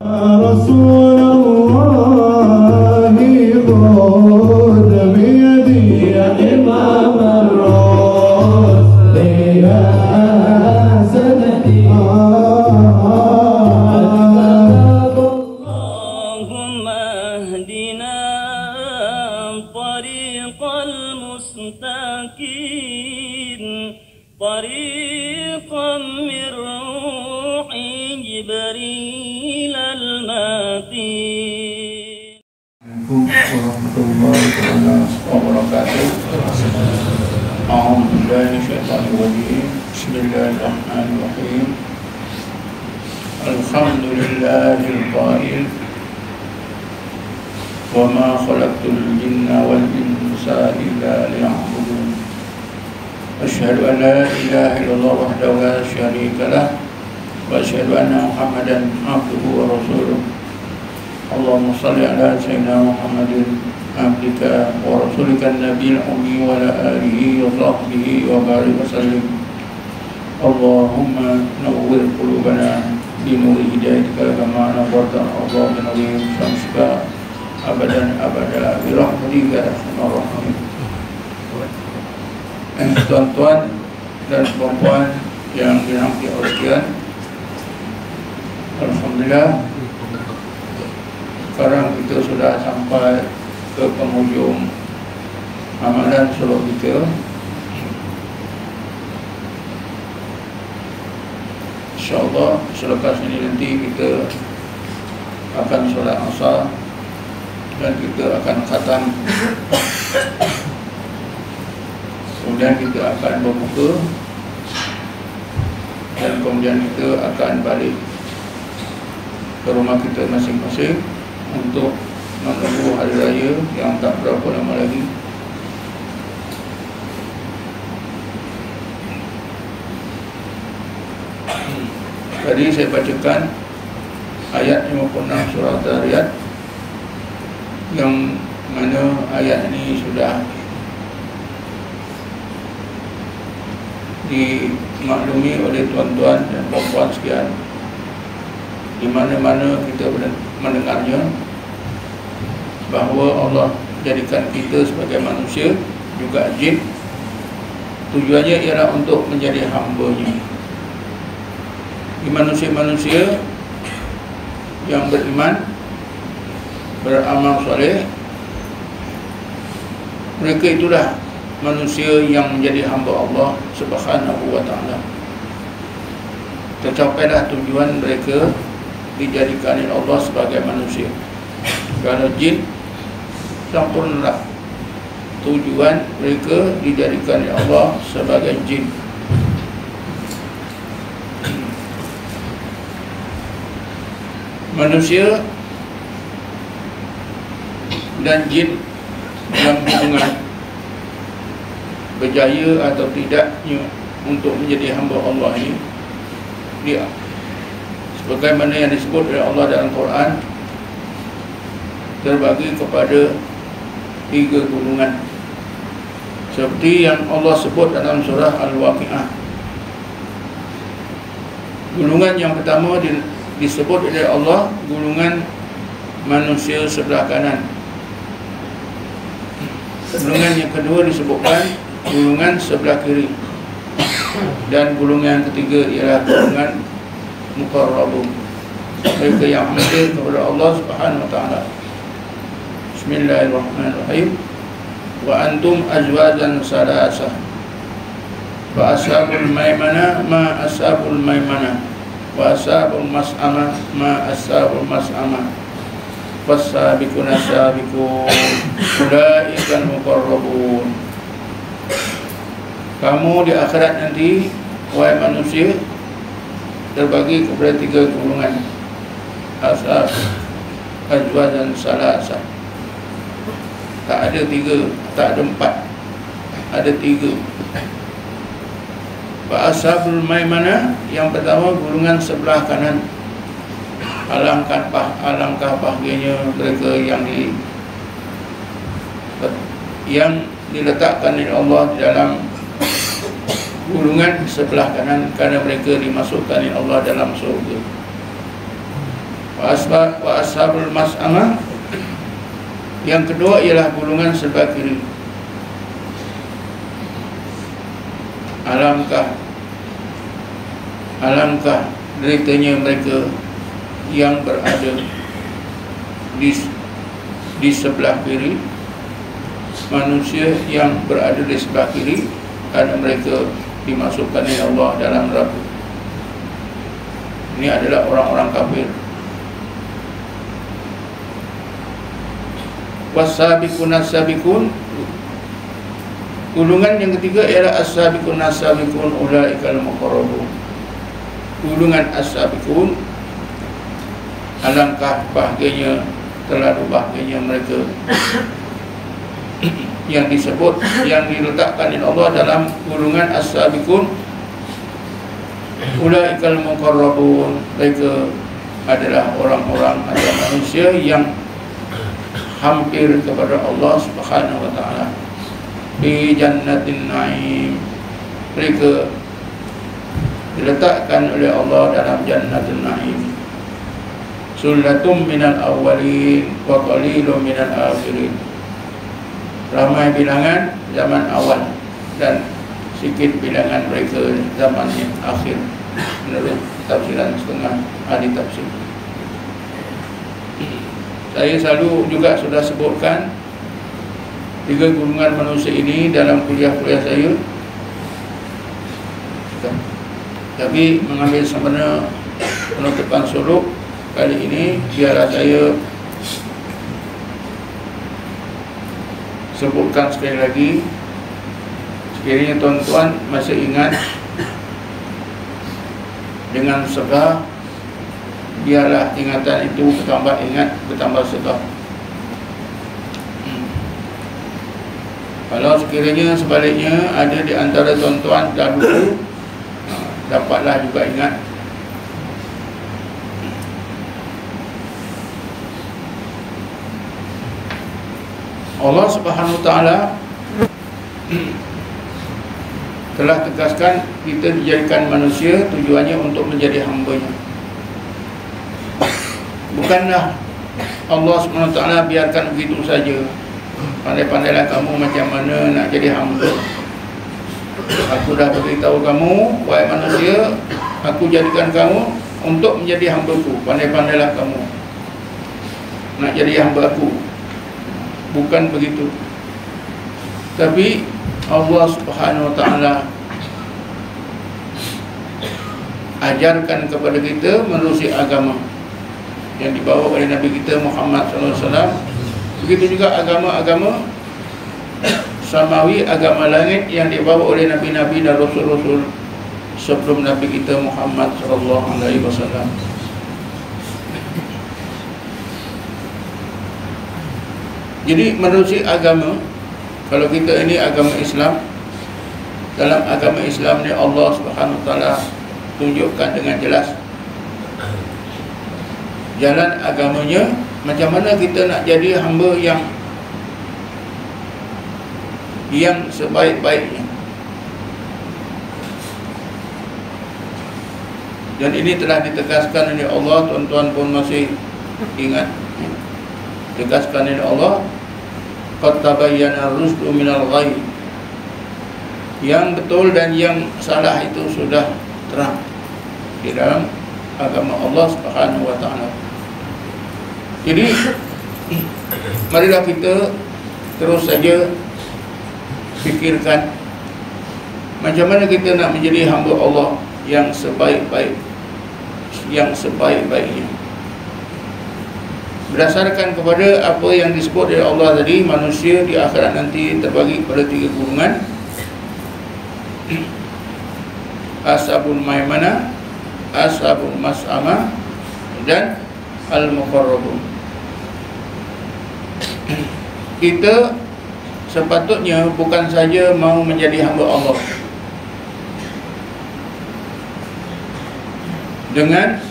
رسول الله خذ بيدي يا إمام الرسل يا سندي اللهم اهدنا طريق المستقيم طريقا من روح جبريل المتين. warahmatullahi wabarakatuh. A'udzubillahi minasyaitonir rajim. Bismillahirrahmanirrahim. Alhamdulillahil qail wa ma khalaqtul jinna wal insa illa liya'budun. Asyhadu an la ilaha illallah wahdahu la syarika lah wa asyhadu anna Muhammadan abduhu wa rasuluh. Allahumma salli ala sayyidina Muhammadin abdika wa rasulika nabiyil ummi wa ala alihi wa sahbihi wa barik wa sallim. Allahumma nawwir qulubana bi nuri hidayatika kama nawwarta al-ardha bi nuri syamsika abadan abada bi rahmatika ya arhamar rahimin. Tuan-tuan dan puan-puan yang dirahmati Allah sekalian, alhamdulillah sekarang kita sudah sampai ke penghujung amalan solat kita. InsyaAllah selepas ini nanti kita akan solat asar dan kita akan khatam. Kemudian kita akan berbuka dan kemudian kita akan balik ke rumah kita masing-masing untuk menunggu hari raya yang tak berapa lama lagi. Tadi saya bacakan ayat 56 surah Zariyat, yang mana ayat ini sudah dimaklumi oleh tuan-tuan dan puan-puan sekalian. Di mana-mana kita mendengarnya bahawa Allah jadikan kita sebagai manusia juga jin, tujuannya ialah untuk menjadi hamba-Nya. Di manusia-manusia yang beriman, beramal soleh, mereka itulah manusia yang menjadi hamba Allah Subhanahu wa ta'ala. Tercapailah tujuan mereka dijadikan oleh Allah sebagai manusia. Kalau jin, sempurnalah tujuan mereka dijadikan oleh Allah sebagai jin. Manusia dan jin yang hubungan berjaya atau tidaknya untuk menjadi hamba Allah ini, dia sebagaimana yang disebut oleh Allah dalam Quran, terbagi kepada 3 golongan, seperti yang Allah sebut dalam surah Al-Waqi'ah. Golongan yang pertama disebut oleh Allah golongan manusia sebelah kanan. Golongan yang kedua disebutkan golongan sebelah kiri, dan golongan yang ketiga ialah golongan muqarrabun, mereka yang hampir kepada Allah Subhanahu wa ta'ala. Bismillahirrahmanirrahim. Wa antum azwajan salasah fa ashabul maimana ma ashabul maimana wa ashabul mas'amah ma ashabul mas'amah was-sabiquna sabiqun ulaikal muqarrabun. Kamu di akhirat nanti, wahai manusia, terbagi kepada 3 golongan. Ashab, azwaj dan salasah. Tak ada 3, tak ada 4, ada 3. Ashabul maimanah, yang pertama golongan sebelah kanan. Alangkah bahagianya mereka yang diletakkan oleh Allah di dalam golongan sebelah kanan, kerana mereka dimasukkan oleh Allah dalam surga. Wa ashabul mas'amah, yang kedua ialah golongan sebelah kiri. Alangkah deritanya mereka yang berada di sebelah kiri, manusia yang berada di sebelah kiri, karena mereka dimasukkan oleh Allah dalam neraka. Ini adalah orang-orang kafir. Wasabiqun as-sabiqun, golongan yang ketiga ialah as-sabiqun as-sabiqun ulaikal muqarrabun. Golongan as-sabiqun, alangkah bahagianya, terlalu bahagianya mereka yang disebut, yang diletakkan oleh Allah dalam golongan as-sabiqun ulaikal muqarrabun. Mereka adalah orang-orang atau manusia yang hampir kepada Allah Subhanahu wa taala. Di jannatin na'im, mereka diletakkan oleh Allah dalam jannatin na'im. Sullatum minal awwalin wa qalilun minal akhirin. Ramai bilangan zaman awal dan sikit bilangan mereka zaman yang akhir, menurut tafsiran setengah ahli tafsir. Saya selalu juga sudah sebutkan 3 golongan manusia ini dalam kuliah-kuliah saya. Tapi mengambil sempena penutupan suluk kali ini, biarlah saya sebutkan sekali lagi. Sekiranya tuan-tuan masih ingat, dengan segah, biarlah ingatan itu bertambah ingat, bertambah segah. Kalau sekiranya sebaliknya ada di antara tuan-tuan dahulu, dapatlah juga ingat. Allah Subhanahu wa taala telah tegaskan kita dijadikan manusia tujuannya untuk menjadi hamba-Nya. Bukanlah Allah Subhanahu wa taala biarkan begitu saja. Pandai-pandailah kamu macam mana nak jadi hamba. Aku dah beritahu kamu, wahai manusia, aku jadikan kamu untuk menjadi hamba-Ku. Pandai-pandailah kamu nak jadi hamba Aku. Bukan begitu. Tapi Allah Subhanahu wa taala ajarkan kepada kita menerusi agama yang dibawa oleh Nabi kita Muhammad SAW. Begitu juga agama-agama samawi, agama langit yang dibawa oleh nabi-nabi dan rasul-rasul sebelum Nabi kita Muhammad SAW. Jadi menerusi agama, kalau kita ini agama Islam, dalam agama Islam ni Allah Subhanahu wa taala tunjukkan dengan jelas jalan agamanya, macam mana kita nak jadi hamba yang sebaik-baiknya. Dan ini telah ditegaskan oleh Allah. Tuan-tuan pun masih ingat, tegaskan oleh Allah, qad tabayyana ar-rusdu minal ghayy. Yang betul dan yang salah itu sudah terang di dalam agama Allah Subhanahu wa taala. Jadi marilah kita terus saja fikirkan macam mana kita nak menjadi hamba Allah yang sebaik-baiknya. Berdasarkan kepada apa yang disebut oleh Allah tadi, manusia di akhirat nanti terbagi kepada 3 golongan. Ashabul maimanah, ashabul mas'amah, dan al-muqarrabun. Kita sepatutnya bukan saja mau menjadi hamba Allah dengan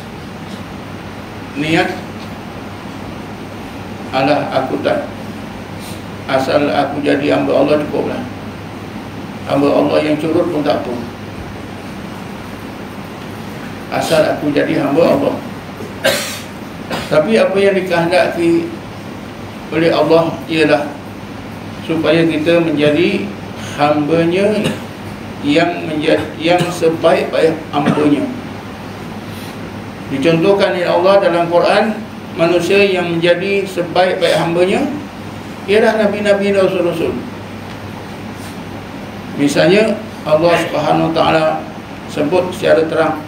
niat alah aku tak, asal aku jadi hamba Allah cukuplah. Hamba Allah yang curut pun tak apa, asal aku jadi hamba Allah. Tapi apa yang dikehendaki oleh Allah ialah supaya kita menjadi hamba-Nya yang sebaik-baik hamba-Nya. Dicontohkan oleh Allah dalam Quran, manusia yang menjadi sebaik-baik hamba-Nya ialah nabi-nabi dan rasul-rasul. Misalnya Allah Subhanahu Wa Taala sebut secara terang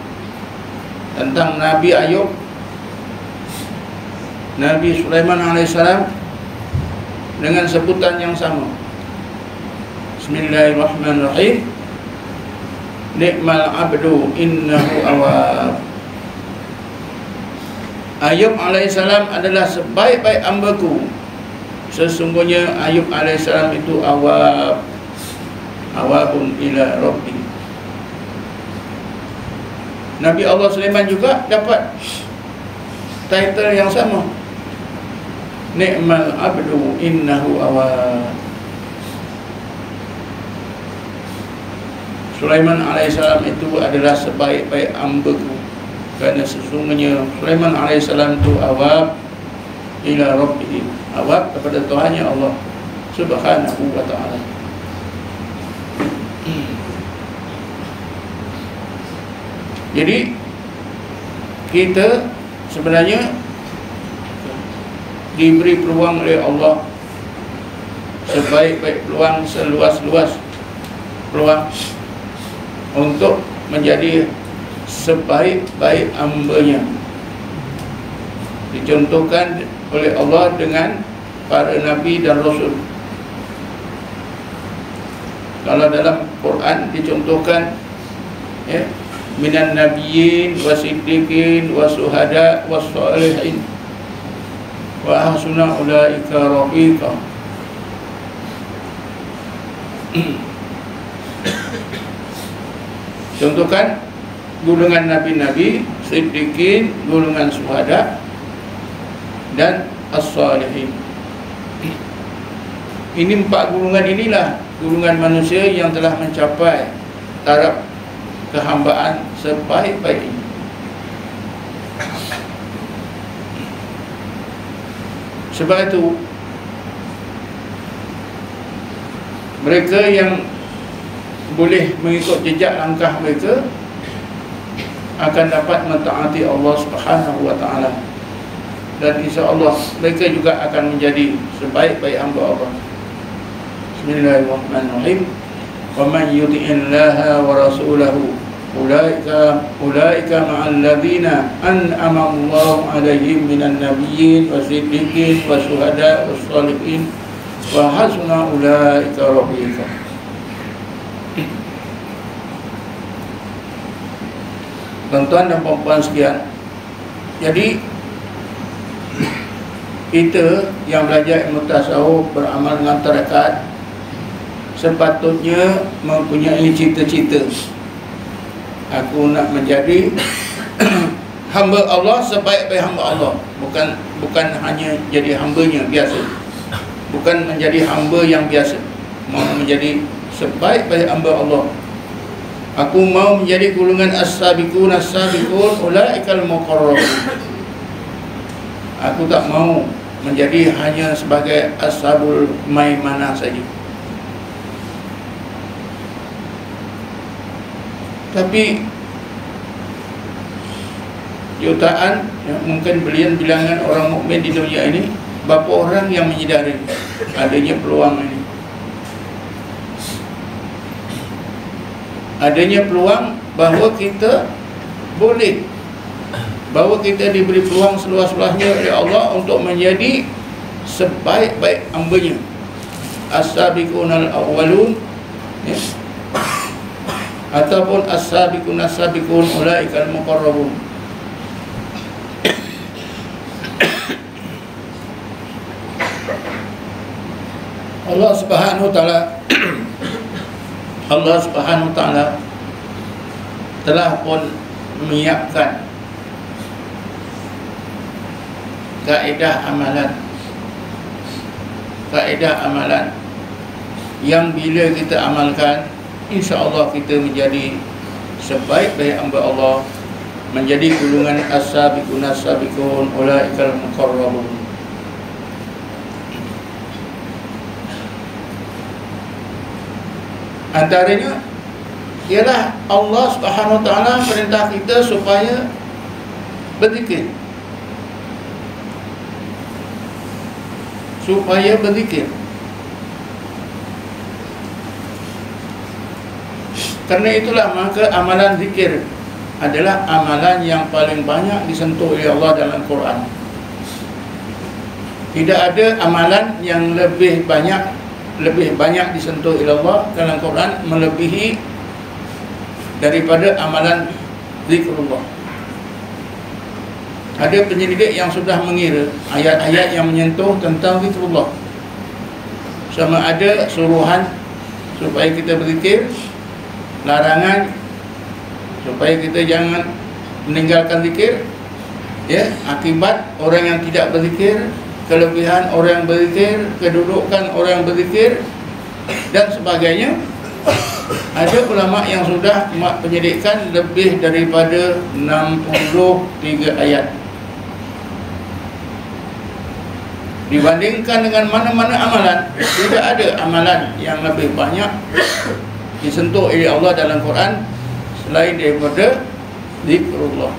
tentang Nabi Ayub, Nabi Sulaiman alaihissalam dengan sebutan yang sama. Bismillahirrahmanirrahim. Ni'mal abdu innahu awwab. Ayub alaihissalam adalah sebaik-baik hamba-Ku. Sesungguhnya Ayub alaihissalam itu awwab, awabun ila rabbi. Nabi Allah Sulaiman juga dapat title yang sama. Ni'mal abdu innahu awwab. Sulaiman alaihissalam itu adalah sebaik-baik hamba-Ku, kerana sesungguhnya Sulaiman alaihissalam itu awab ila rabbih, awab kepada Tuhannya Allah Subhanahu wa ta'ala. Jadi kita sebenarnya diberi peluang oleh Allah, sebaik-baik peluang, seluas-luas peluang untuk menjadi sebaik-baik hamba-Nya. Dicontohkan oleh Allah dengan para nabi dan rasul. Kalau dalam Quran dicontohkan, ya, minan nabiyyin wasiddiqin wasuhada wassalihin wa hasuna ulaika rafiqa. Contohkan golongan nabi-nabi, siddiqin, golongan syuhada dan as-salihin. Ini 4 golongan inilah golongan manusia yang telah mencapai taraf kehambaan sebaik-baiknya. Sebab itu mereka yang boleh mengikut jejak langkah mereka akan dapat mentaati Allah Subhanahu wa ta'ala, dan insya-Allah mereka juga akan menjadi sebaik-baik hamba Allah. Bismillahirrahmanirrahim. Wa man yuti'illaha wa rasulahu ulaika ma'al ladzina an'ama Allahu 'alaihim minan nabiyyin wasiddiqin wasyuhada wassalihin wa hasuna ulaika rafiqa. Tuan-tuan dan puan-puan sekalian, jadi kita yang belajar ilmu tasawuf, beramal dengan tarekat, sepatutnya mempunyai cita-cita. Aku nak menjadi hamba Allah, sebaik-baik hamba Allah. Bukan hanya jadi hamba-Nya biasa, bukan menjadi hamba yang biasa, mau menjadi sebaik-baik hamba Allah. Aku mau menjadi golongan as-sabiqun as-sabiqun ulaikal muqarrabun. Aku tak mau menjadi hanya sebagai ashabul maimanah saja. Tapi jutaan, ya, mungkin bilangan orang mukmin di dunia ini, berapa orang yang menyadari adanya peluang ini, adanya peluang bahawa kita boleh, bahawa kita diberi peluang seluas-luasnya oleh Allah untuk menjadi sebaik-baik hamba-Nya. As-sabiqunal awwalun, ya, ataupun as-sabiqun as-sabiqun ulaikal muqarrabun. Allah Subhanahu wa ta'ala Allah Subhanahu wa ta'ala telah pun menyiapkan kaedah amalan yang bila kita amalkan, insya-Allah kita menjadi sebaik-baik hamba Allah menjadi golongan as-sabiqun as-sabiqun ulaikal muqarrabun. Antaranya ialah Allah Subhanahu wa taala perintah kita supaya berzikir. Supaya berzikir. Karena itulah maka amalan zikir adalah amalan yang paling banyak disentuh oleh Allah dalam Quran. Tidak ada amalan yang lebih banyak disentuh oleh Allah dalam Quran melebihi daripada amalan zikrullah. Ada penyelidik yang sudah mengira ayat-ayat yang menyentuh tentang zikrullah, sama ada suruhan supaya kita berzikir, larangan supaya kita jangan meninggalkan zikir, ya, akibat orang yang tidak berzikir, kelebihan orang yang berzikir, kedudukan orang yang berzikir dan sebagainya. Ada ulama yang sudah penyelidikan lebih daripada 63 ayat. Dibandingkan dengan mana-mana amalan, tidak ada amalan yang lebih banyak disentuh oleh Allah dalam Quran selain daripada zikrullah.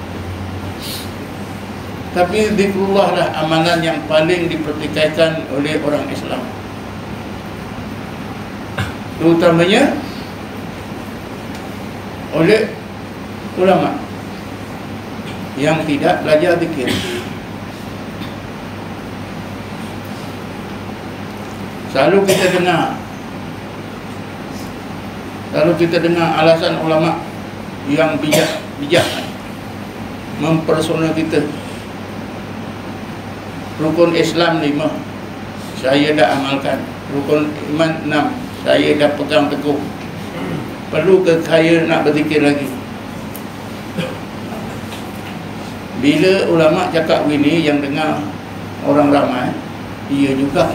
Tapi zikrullah lah amalan yang paling dipertikaikan oleh orang Islam, terutamanya oleh ulama yang tidak belajar zikir. Selalu kita dengar alasan ulama yang bijak mempersonal kita. Rukun Islam 5 saya dah amalkan, rukun iman 6 saya dah pegang teguh. Perlu ke saya nak berzikir lagi? Bila ulama cakap begini, yang dengar orang ramai, iya juga.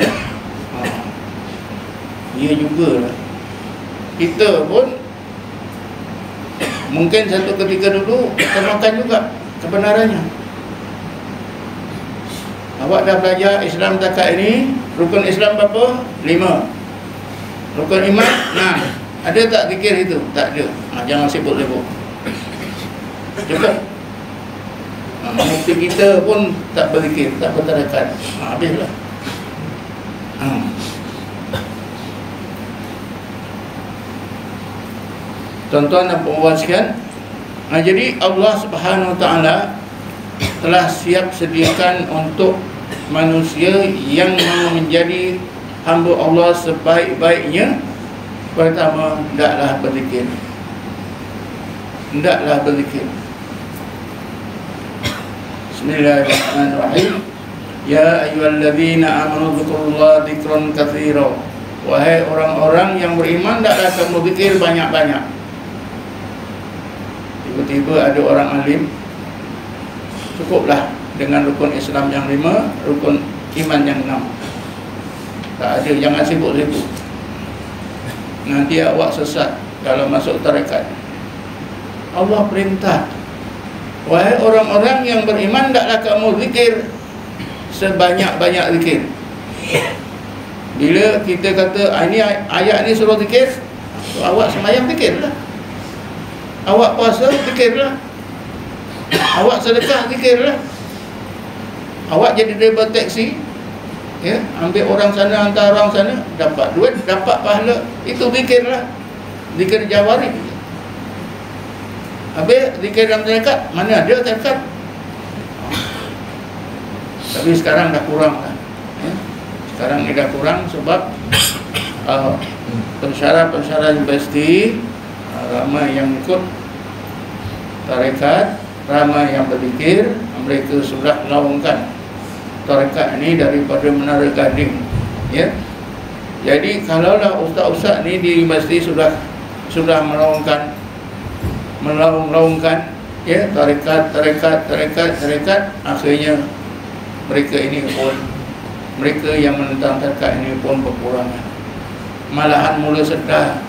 Iya jugalah. Kita pun mungkin satu ketika dulu kita makan juga kebenarannya. Awak dah belajar Islam takat ini, rukun Islam berapa? 5. Rukun iman 6. Ada tak zikir itu? Tak ada. Jangan sibuk-sibuk. Cukup. Mufti kita pun tak berzikir, tak bertarakat. Habislah. Tuan-tuan dan puan sekalian, jadi Allah Subhanahu wa taala telah siap sediakan untuk manusia yang mau menjadi hamba Allah sebaik-baiknya. Pertama, hendaklah berzikir. Hendaklah berzikir. Bismillahirrahmanirrahim. Ya ayyuhalladzina amanu dzkurullaha dzikran katsira. Wahai orang-orang yang beriman, hendaklah kamu zikir banyak-banyak. Tiba-tiba ada orang alim, cukuplah dengan rukun Islam yang 5, rukun iman yang 6. Tak ada, jangan sibuk-sibuk. Nanti awak sesat kalau masuk tarekat. Allah perintah, wahai orang-orang yang beriman, hendaklah kamu zikir sebanyak-banyak zikir. Bila kita kata ini ayat ni suruh zikir, awak sembahyang zikirlah. Awak puasa, zikirlah. Awak sedekah, zikirlah. Awak jadi driver taksi, ya, ambil orang sana, hantar orang sana, dapat duit, dapat pahala. Itu zikirlah. Zikir jawari. Habis zikir dalam tarekat, mana ada tarekat? Tapi sekarang dah kurang lah, ya. Sekarang ni dah kurang sebab pensyarah-pensyarah universiti ramai yang ikut tarekat, ramai yang berzikir. Mereka sudah melaungkan tarekat ini daripada Menara Gading, ya. Jadi kalaulah ustaz-ustaz ni di universiti sudah melaungkan ya tarekat, akhirnya mereka ini pun, mereka yang menentang tarekat ini pun berkurangan. Malahan mula sedar.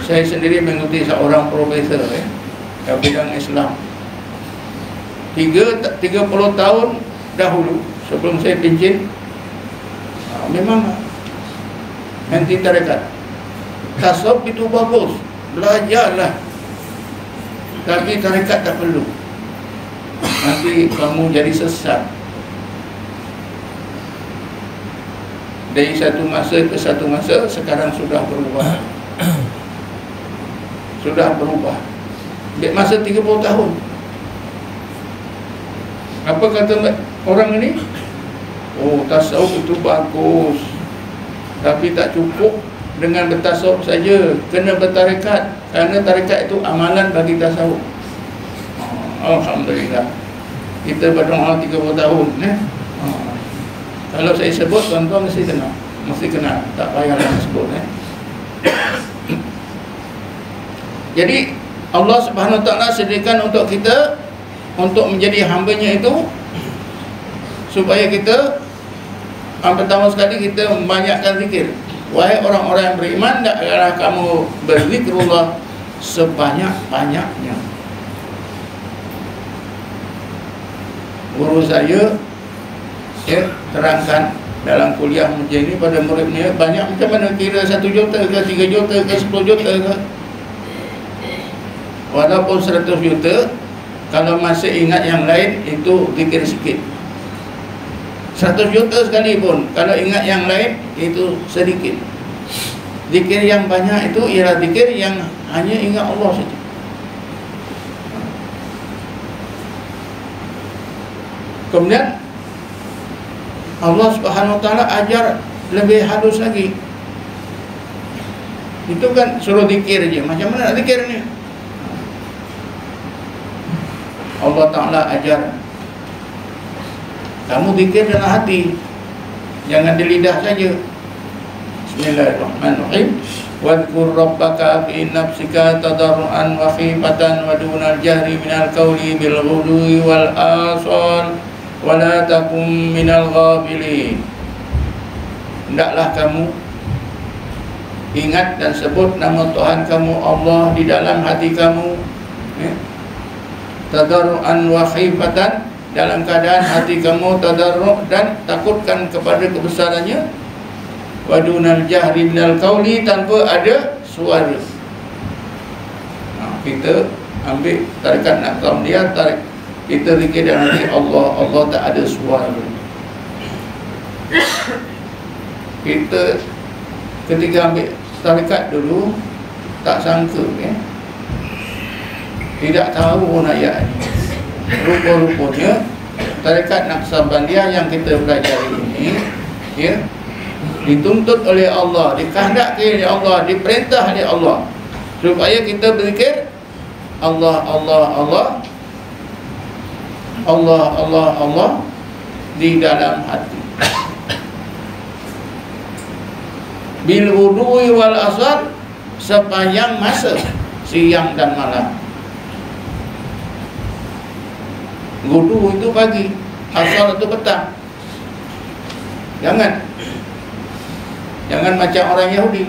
Saya sendiri mengikuti seorang profesor, dalam bidang Islam. 30 tahun dahulu sebelum saya pencin, memang anti tarekat. Tasawuf itu bagus, belajarlah, tapi tarekat tak perlu, nanti kamu jadi sesat. Dari satu masa ke satu masa, sekarang sudah berubah. Sudah berubah. Masa 30 tahun. Apa kata orang ini? Oh, tasawuf itu bagus, tapi tak cukup dengan bertasawuf saja, kena bertarekat, kerana tarekat itu amalan bagi tasawuf. Alhamdulillah, kita berdoa 30 tahun. Kalau saya sebut, tuan-tuan mesti kenal, tak payahlah sebut. Jadi Allah Subhanahu Wa Taala sediakan untuk kita, untuk menjadi hamba-Nya itu, supaya kita pertama sekali kita membanyakkan zikir. Wahai orang-orang yang beriman, hendaklah kamu berzikrullah sebanyak-banyaknya. Guru saya terangkan dalam kuliah macam ini pada muridnya, banyak macam mana, kira 1 juta ke 3 juta ke 10 juta ke, walaupun 100 juta, kalau masih ingat yang lain itu zikir sikit. 100 juta sekalipun, kalau ingat yang lain itu sedikit. Zikir yang banyak itu ialah zikir yang hanya ingat Allah saja. Kemudian Allah Subhanahu Wa Taala ajar lebih halus lagi. Itu kan suruh zikir je. Macam mana nak zikir ni? Allah Ta'ala ajar kamu zikir dalam hati, jangan di lidah saja. Bismillahirrahmanirrahim. Wadhkur rabbaka fi nafsika tadarruan wa khifatan wa dunal jahri minal qawli bil ghudwi wal asal wa la takum minal ghafilin. Hendaklah kamu ingat dan sebut nama Tuhan kamu Allah di dalam hati kamu, tadarruan wa khifatan, dalam keadaan hati kamu tadarru' dan takutkan kepada kebesarannya, wa dunal jahri minal qawli, tanpa ada suara. Kita ambil tarikat nakam dia, tarik kita zikir dalam hati Allah, Allah tak ada suara. Kita ketika ambil tarikat dulu tak sangka, tidak tahu pun ayat ini. Rupa-rupanya tarikat Naqsabandiyah yang kita pelajari ini, dituntut oleh Allah, dikehendaki oleh Allah, diperintah oleh Allah supaya kita berzikir Allah, Allah, Allah, Allah, Allah, Allah di dalam hati. Bil wudui wal asar, sepanjang masa siang dan malam. Wudu itu pagi, asar itu petang. Jangan macam orang Yahudi,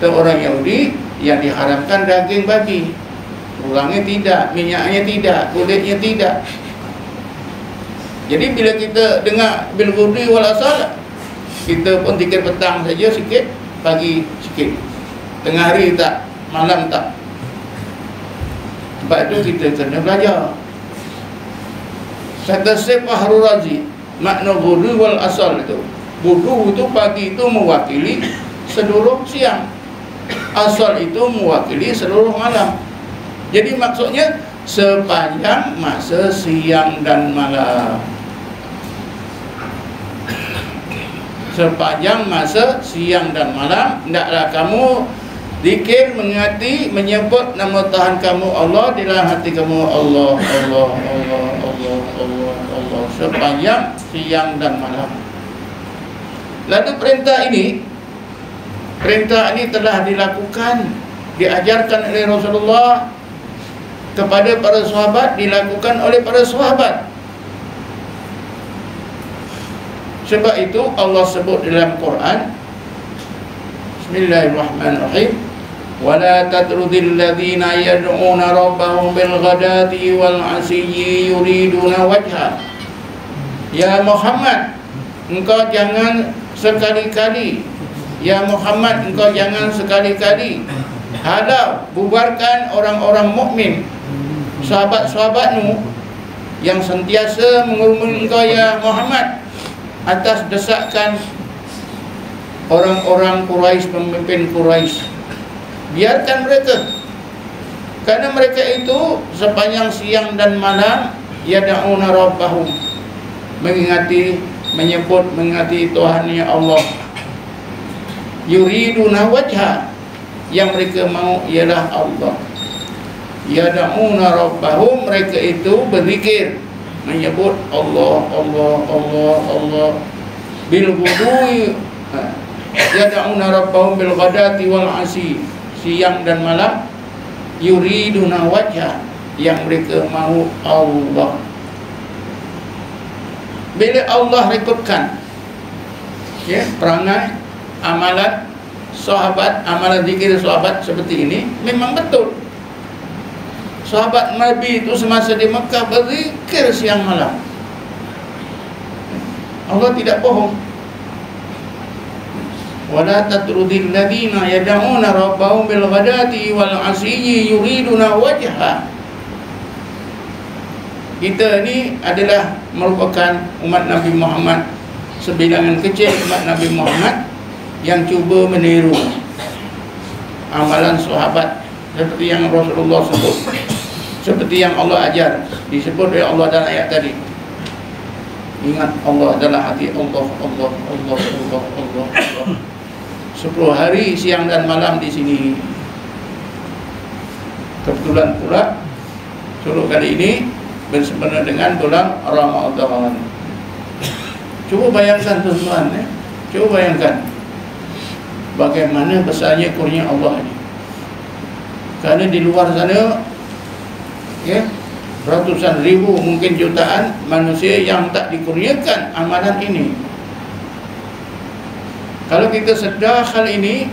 Itu orang Yahudi yang diharamkan daging babi, tulangnya tidak, minyaknya tidak, kulitnya tidak. Jadi bila kita dengar bil wudui wal asar, kita pun zikir petang saja sikit, pagi sikit, tengah hari tak, malam tak. Sebab itu kita kena belajar. Kata Syekh Fahrul Razi, makna wudu wal asal itu, wudu itu pagi itu mewakili seluruh siang, asal itu mewakili seluruh malam. Jadi maksudnya sepanjang masa siang dan malam. Sepanjang masa siang dan malam, hendaklah kamu zikir, mengingati, menyebut nama Tuhan kamu Allah di dalam hati kamu, Allah, Allah, Allah, Allah, Allah, Allah, sepanjang siang dan malam. Lalu perintah ini telah dilakukan, diajarkan oleh Rasulullah kepada para sahabat, dilakukan oleh para sahabat. Sebab itu Allah sebut dalam Quran, Bismillahirrahmanirrahim, ولا تطرد الذين يدعون ربهم بالغداة والعشي يريدون وجهه. Ya Muhammad, engkau jangan sekali-kali, ya Muhammad, engkau jangan sekali-kali hadap, bubarkan orang-orang mukmin, sahabat-sahabatmu yang sentiasa mengurungi engkau ya Muhammad atas desakan orang-orang Quraisy, pemimpin Quraisy. Biarkan mereka, karena mereka itu sepanjang siang dan malam yad'una rabbahum, mengingati Tuhannya Allah. Yuriduna wajha, yang mereka mau ialah Allah. Yad'una rabbahum, mereka itu berzikir, menyebut Allah, Allah, Allah, Allah. Bil ghudwi, yad'una rabbahum bil ghadati wal asyi, siang dan malam. Yuriduna wajha, yang mereka mahu Allah. Bila Allah rekodkan perangai, amalan sahabat, amalan zikir sahabat seperti ini, memang betul. Sahabat Nabi itu semasa di Mekah berzikir siang malam. Allah tidak bohong. وَلَا تَطْرُدِ الَّذِينَ يَدْعُونَ رَبَّهُمْ بِالْغَدَاةِ وَالْعَشِيِّ يُرِيدُونَ وَجْهَهُ. Kita ni adalah merupakan umat Nabi Muhammad, sebilangan kecil umat Nabi Muhammad yang cuba meniru amalan sahabat seperti yang Rasulullah sebut, seperti yang Allah ajar, disebut oleh Allah dalam ayat tadi. Ingat Allah dalam hati, Allah, Allah, Allah, Allah, Allah, Allah. 10 hari siang dan malam di sini. Kebetulan pula suruh kali ini bersempena dengan bulan Ramadan. Coba bayangkan tuan-tuan, coba bayangkan bagaimana besarnya kurnia Allah ini. Karena di luar sana, ratusan ribu, mungkin jutaan manusia yang tak dikurniakan amalan ini. Kalau kita sedar hal ini,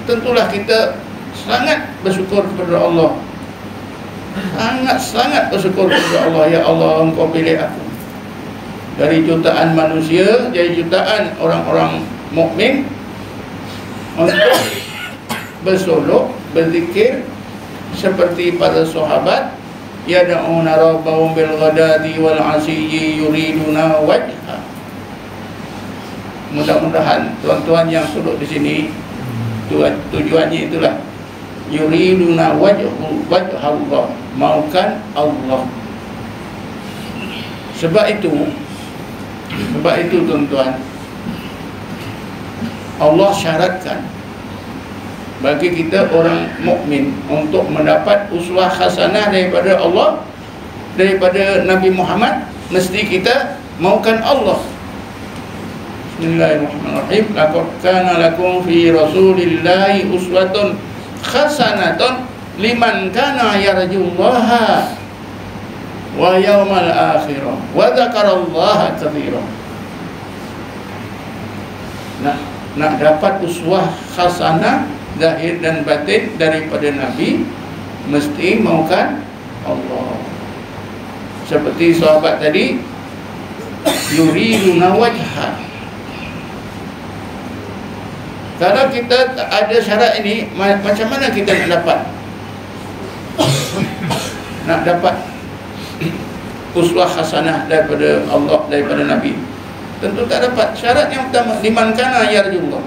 tentulah kita sangat bersyukur kepada Allah. Sangat bersyukur kepada Allah. Ya Allah, Engkau pilih aku dari jutaan manusia, jadi jutaan orang-orang mukmin untuk bersolok, berzikir seperti para sahabat. Yad'una rabbahum bil ghadati wal 'ashiyyi yuriduna wajha. Mudah-mudahan tuan-tuan yang duduk di sini tujuannya itulah yuriduna wajha Allah, maukan Allah. Sebab itu tuan-tuan, Allah syaratkan bagi kita orang mukmin untuk mendapat uswah hasanah daripada Allah, daripada Nabi Muhammad, mesti kita maukan Allah. Bismillahirrahmanirrahim. Laqad kana lakum fi Rasulillahi uswatun hasanatun liman kana yarjullaha wa yawmal akhirah wa dzakarallaha katsiran. Nak dapat uswah hasanah zahir dan batin daripada Nabi, mesti maukan Allah. Seperti sahabat tadi, yuriduna wajha. Kalau kita ada syarat ini, macam mana kita nak dapat? Nak dapat uswah hasanah daripada Allah, daripada Nabi? Tentu tak dapat. Syarat yang pertama, liman kana yarjullah.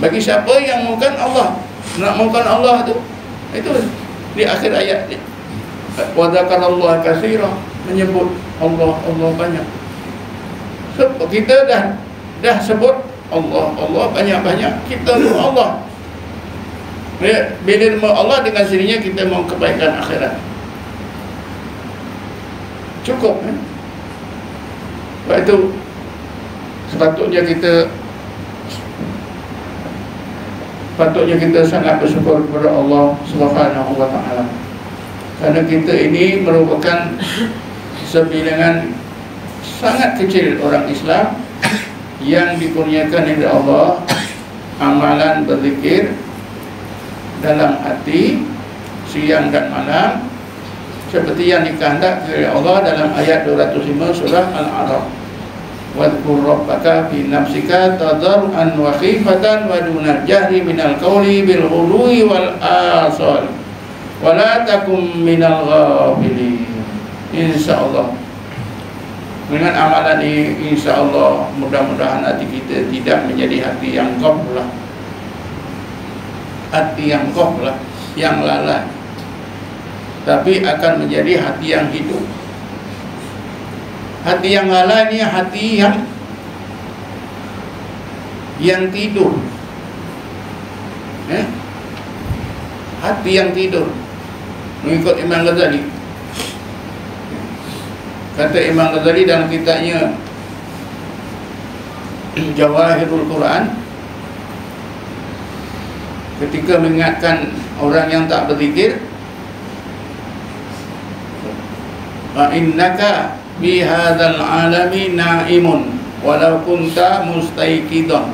Bagi siapa yang maukan Allah, nak maukan Allah tu, itu di akhir ayat ni, wa dzakarallaha katsiran, menyebut Allah, Allah banyak. So, kita dah sebut Allah, Allah banyak-banyak, kita mau Allah. Bila mau Allah, dengan sendirinya kita mau kebaikan akhirat. Cukup. Sebab itu sepatutnya kita sangat bersyukur kepada Allah Subhanahu wa ta'ala. Karena kita ini merupakan sebilangan sangat kecil orang Islam yang dikurniakan oleh Allah amalan berzikir dalam hati siang dan malam seperti yang dikehendaki oleh Allah dalam ayat 205 surah Al-A'raf. Wadhkur rabbaka fi nafsika tadarruan wa khifatan wa dunal jahri minal qawli bil ghudwi wal asal wa la takum minal ghafilin. Insyaallah dengan amalan ini, insyaallah mudah-mudahan hati kita tidak menjadi hati yang ghaflah, hati yang ghaflah, yang lalai, tapi akan menjadi hati yang hidup. Hati yang lalai ni hati yang tidur. Hati yang tidur. Mengikut Imam Ghazali. Kata Imam Ghazali dalam kitabnya Jawahirul Quran, ketika mengingatkan orang yang tak berzikir, fa innaka bi hadzal alami naimun walau kunta mustaiqidan.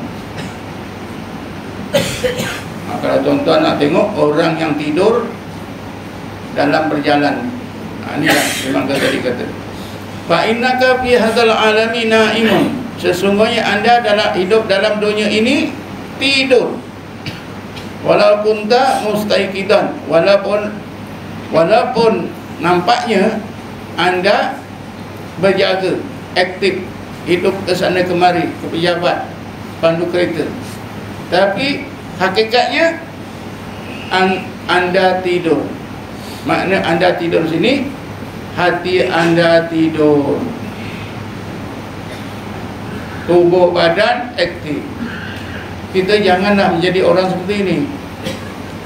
Kalau tuan-tuan nak tengok orang yang tidur dalam perjalanan, inilah memang tadi kata fa innaka fi hadzal alami naimun, sesungguhnya anda dalam hidup dalam dunia ini tidur, walau kunta mustaiqidan, walaupun nampaknya anda berjaga, aktif, hidup ke sana kemari, ke pejabat, pandu kereta, tapi hakikatnya anda tidur. Makna anda tidur sini, hati anda tidur, tubuh badan aktif. Kita janganlah menjadi orang seperti ini.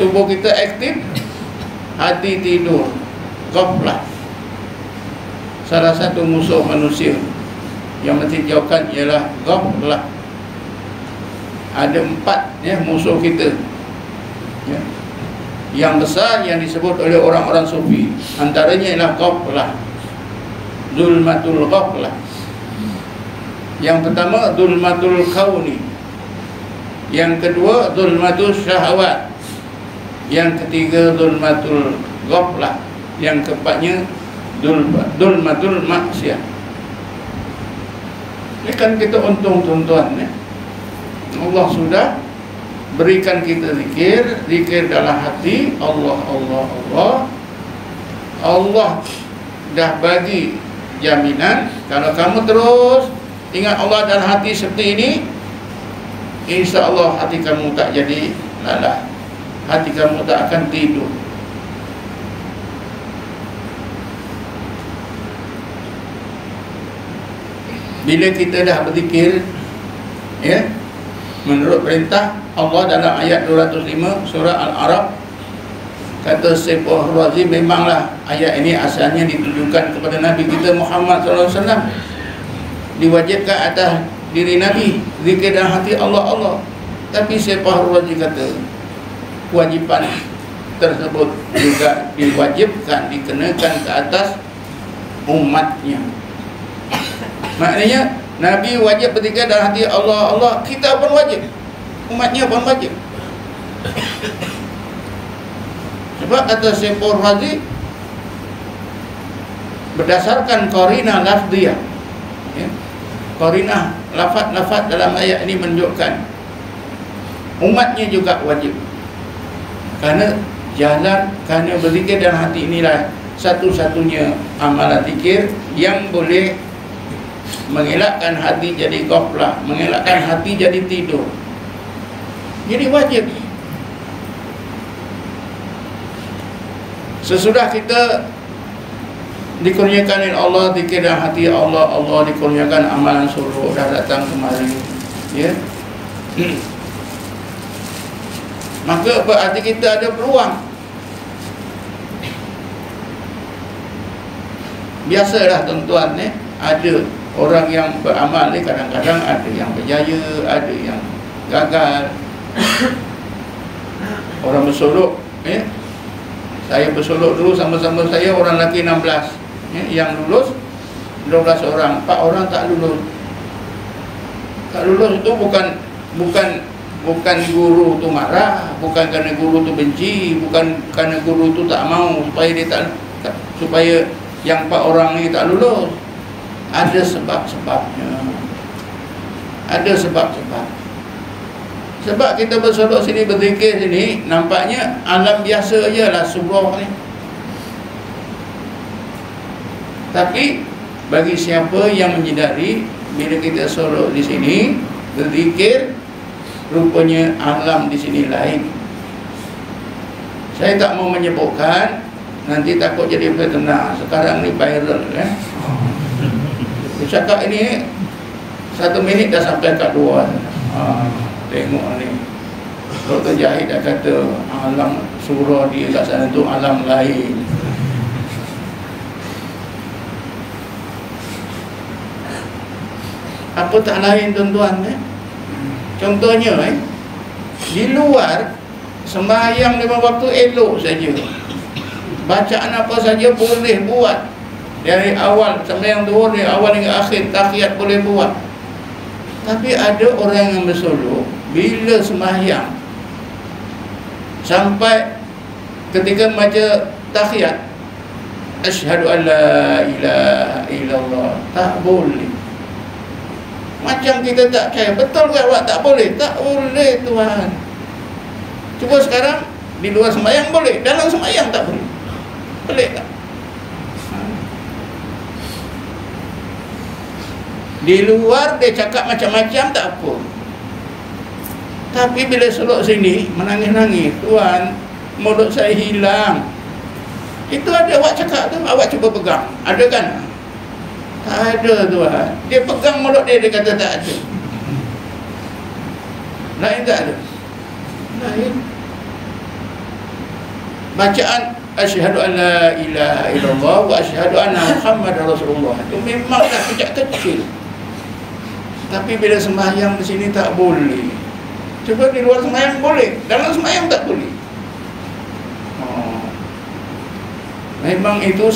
Tubuh kita aktif, hati tidur, ghaflah. Salah satu musuh manusia yang mesti jauhkan ialah ghaflah. Ada 4 musuh kita ya, yang besar yang disebut oleh orang-orang sufi. Antaranya ialah ghaflah, zulmatul ghaflah. Yang pertama zulmatul kauni, yang kedua zulmatul syahwat, yang ketiga zulmatul ghaflah, yang keempatnya zulmatul maksiat. Ini kan kita untung tuan-tuan ya. Allah sudah berikan kita zikir dalam hati. Allah dah bagi jaminan, kalau kamu terus ingat Allah dalam hati seperti ini, insya-Allah hati kamu tak jadi lalai, hati kamu tak akan tidur. Bila kita dah berzikir ya, menurut perintah Allah dalam ayat 205 surah Al-A'raf, kata Syekh Razi, memanglah ayat ini asalnya ditujukan kepada Nabi kita Muhammad SAW, diwajibkan atas diri Nabi zikir dalam hati Allah. Tapi Syekh Razi kata kewajiban tersebut juga diwajibkan, dikenakan ke atas umatnya. Maknanya Nabi wajib berzikir dalam hati Allah, kita pun wajib, umatnya pun wajib. Sebab kata Syekh Razi, berdasarkan qarinah lafziyah ya, qarinah lafaz-lafaz dalam ayat ini menunjukkan umatnya juga wajib. Kerana berzikir dalam hati inilah satu-satunya amalan zikir yang boleh mengelakkan hati jadi ghaflah, mengelakkan hati jadi tidur. Jadi wajib. Sesudah kita dikurniakan oleh Allah zikir dalam hati Allah dikurniakan amalan suruh dah datang kemari ya. Maka berarti kita ada peluang. Biasalah tuan-tuan ada orang yang beramal ni kadang-kadang ada yang berjaya, ada yang gagal. Orang bersolok saya bersolok dulu sama-sama saya, orang lelaki 16 yang lulus 12 orang, 4 orang tak lulus. Tak lulus itu bukan Bukan guru tu marah, bukan kerana guru tu benci, bukan kerana guru tu tak mau supaya dia supaya yang 4 orang ni tak lulus. Ada sebab-sebabnya. Ada sebab-sebab. Sebab kita bersolok sini, berzikir sini, nampaknya alam biasa je lah surah ni. Tapi bagi siapa yang menyedari, bila kita solok di sini, berzikir, rupanya alam di sini lain. Saya tak mau menyebutkan, nanti takut jadi fitnah. Sekarang ni viral kan. Cakap ini 1 minit dah sampai kat 2. Tengok ni, Dr. Jahid dah kata alam surah dia kat sana tu alam lain. Apa tak lain tuan-tuan Contohnya di luar sembahyang 5 waktu elok saja. Bacaan apa saja boleh buat. Dari awal sembahyang zuhur, dari awal hingga akhir tahiyat boleh buat. Tapi ada orang yang bersolok bila sembahyang sampai ketika baca tahiyat, asyhadu an la ilaha illallah, tak boleh. Macam kita tak percaya. Betul ke awak tak boleh? Tak boleh tuan. Cuba sekarang di luar sembahyang boleh, dalam sembahyang tak boleh. Pelik tak? Di luar dia cakap macam-macam tak apa. Tapi bila solok sini menangis-nangis, tuan, mulut saya hilang. Itu ada awak cakap tu, awak cuba pegang. Ada kan? Tak ada tuan. Dia pegang mulut dia, dia kata tak ada. Lain tak ada. Lain. Bacaan asyhadu an la ilaha illallah wa asyhadu anna Muhammadar Rasulullah itu memanglah sejak kecil. Tapi bila sembahyang di sini tak boleh. Cuba di luar sembahyang boleh, dalam sembahyang tak boleh. Memang itu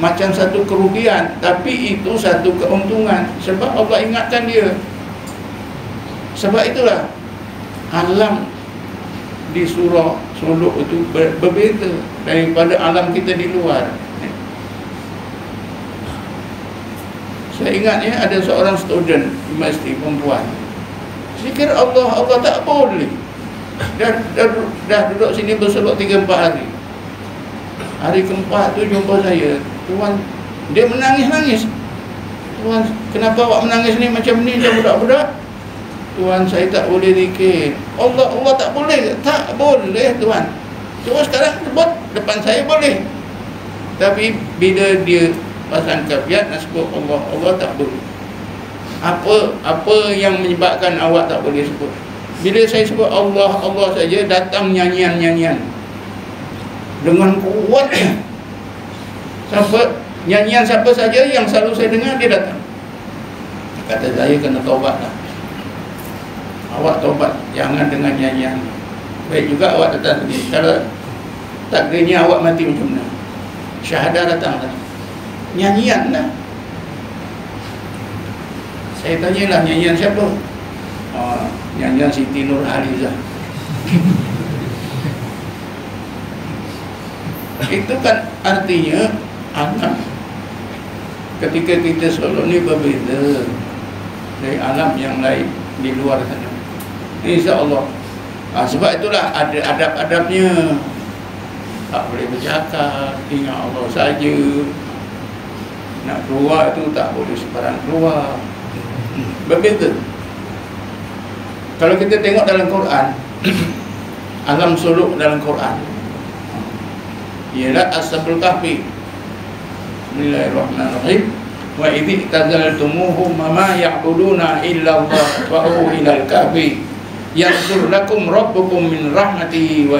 macam satu kerugian, tapi itu satu keuntungan. Sebab Allah ingatkan dia. Sebab itulah alam di surah Solok itu berbeza daripada alam kita di luar. Saya ingat ada seorang student universiti perempuan. Fikir Allah tak boleh. Dah duduk sini bersolok 3-4 hari. Hari keempat tu jumpa saya, tuan, dia menangis-nangis. Tuan, kenapa awak menangis ni macam ni macam budak-budak? Tuan, saya tak boleh zikir. Allah tak boleh? Tak boleh tuan. Cuma sekarang sebut depan saya boleh. Tapi bila dia pasang kafiat nak sebut Allah tak boleh. Apa yang menyebabkan awak tak boleh sebut? Bila saya sebut Allah saja, datang nyanyian-nyanyian dengan kuatnya. Nyanyian siapa saja yang selalu saya dengar, dia datang. Kata saya kena taubat lah. Awak taubat, jangan dengan nyanyian. Baik juga awak datang sini. Kalau takdirnya awak mati macam mana, syahadah datang lah. Nyanyian lah. Saya tanyalah, nyanyian siapa? Nyanyian Siti Nurhalizah. Itu kan artinya alam ketika kita solok ni berbeza dari alam yang lain di luar sana. InsyaAllah. Sebab itulah ada adab-adabnya. Tak boleh bercakap, ingat Allah saja. Nak keluar tu tak boleh sebarang keluar. Berbeza. Kalau kita tengok dalam Quran, alam solok dalam Quran ialah Ashabul Kahfi. Bismillahirrahmanirrahim. Wa idh tazaltumuhum ma ya'buduna illa Allah wa ilal kahfi yaghfir lakum rabbukum min rahmatihi wa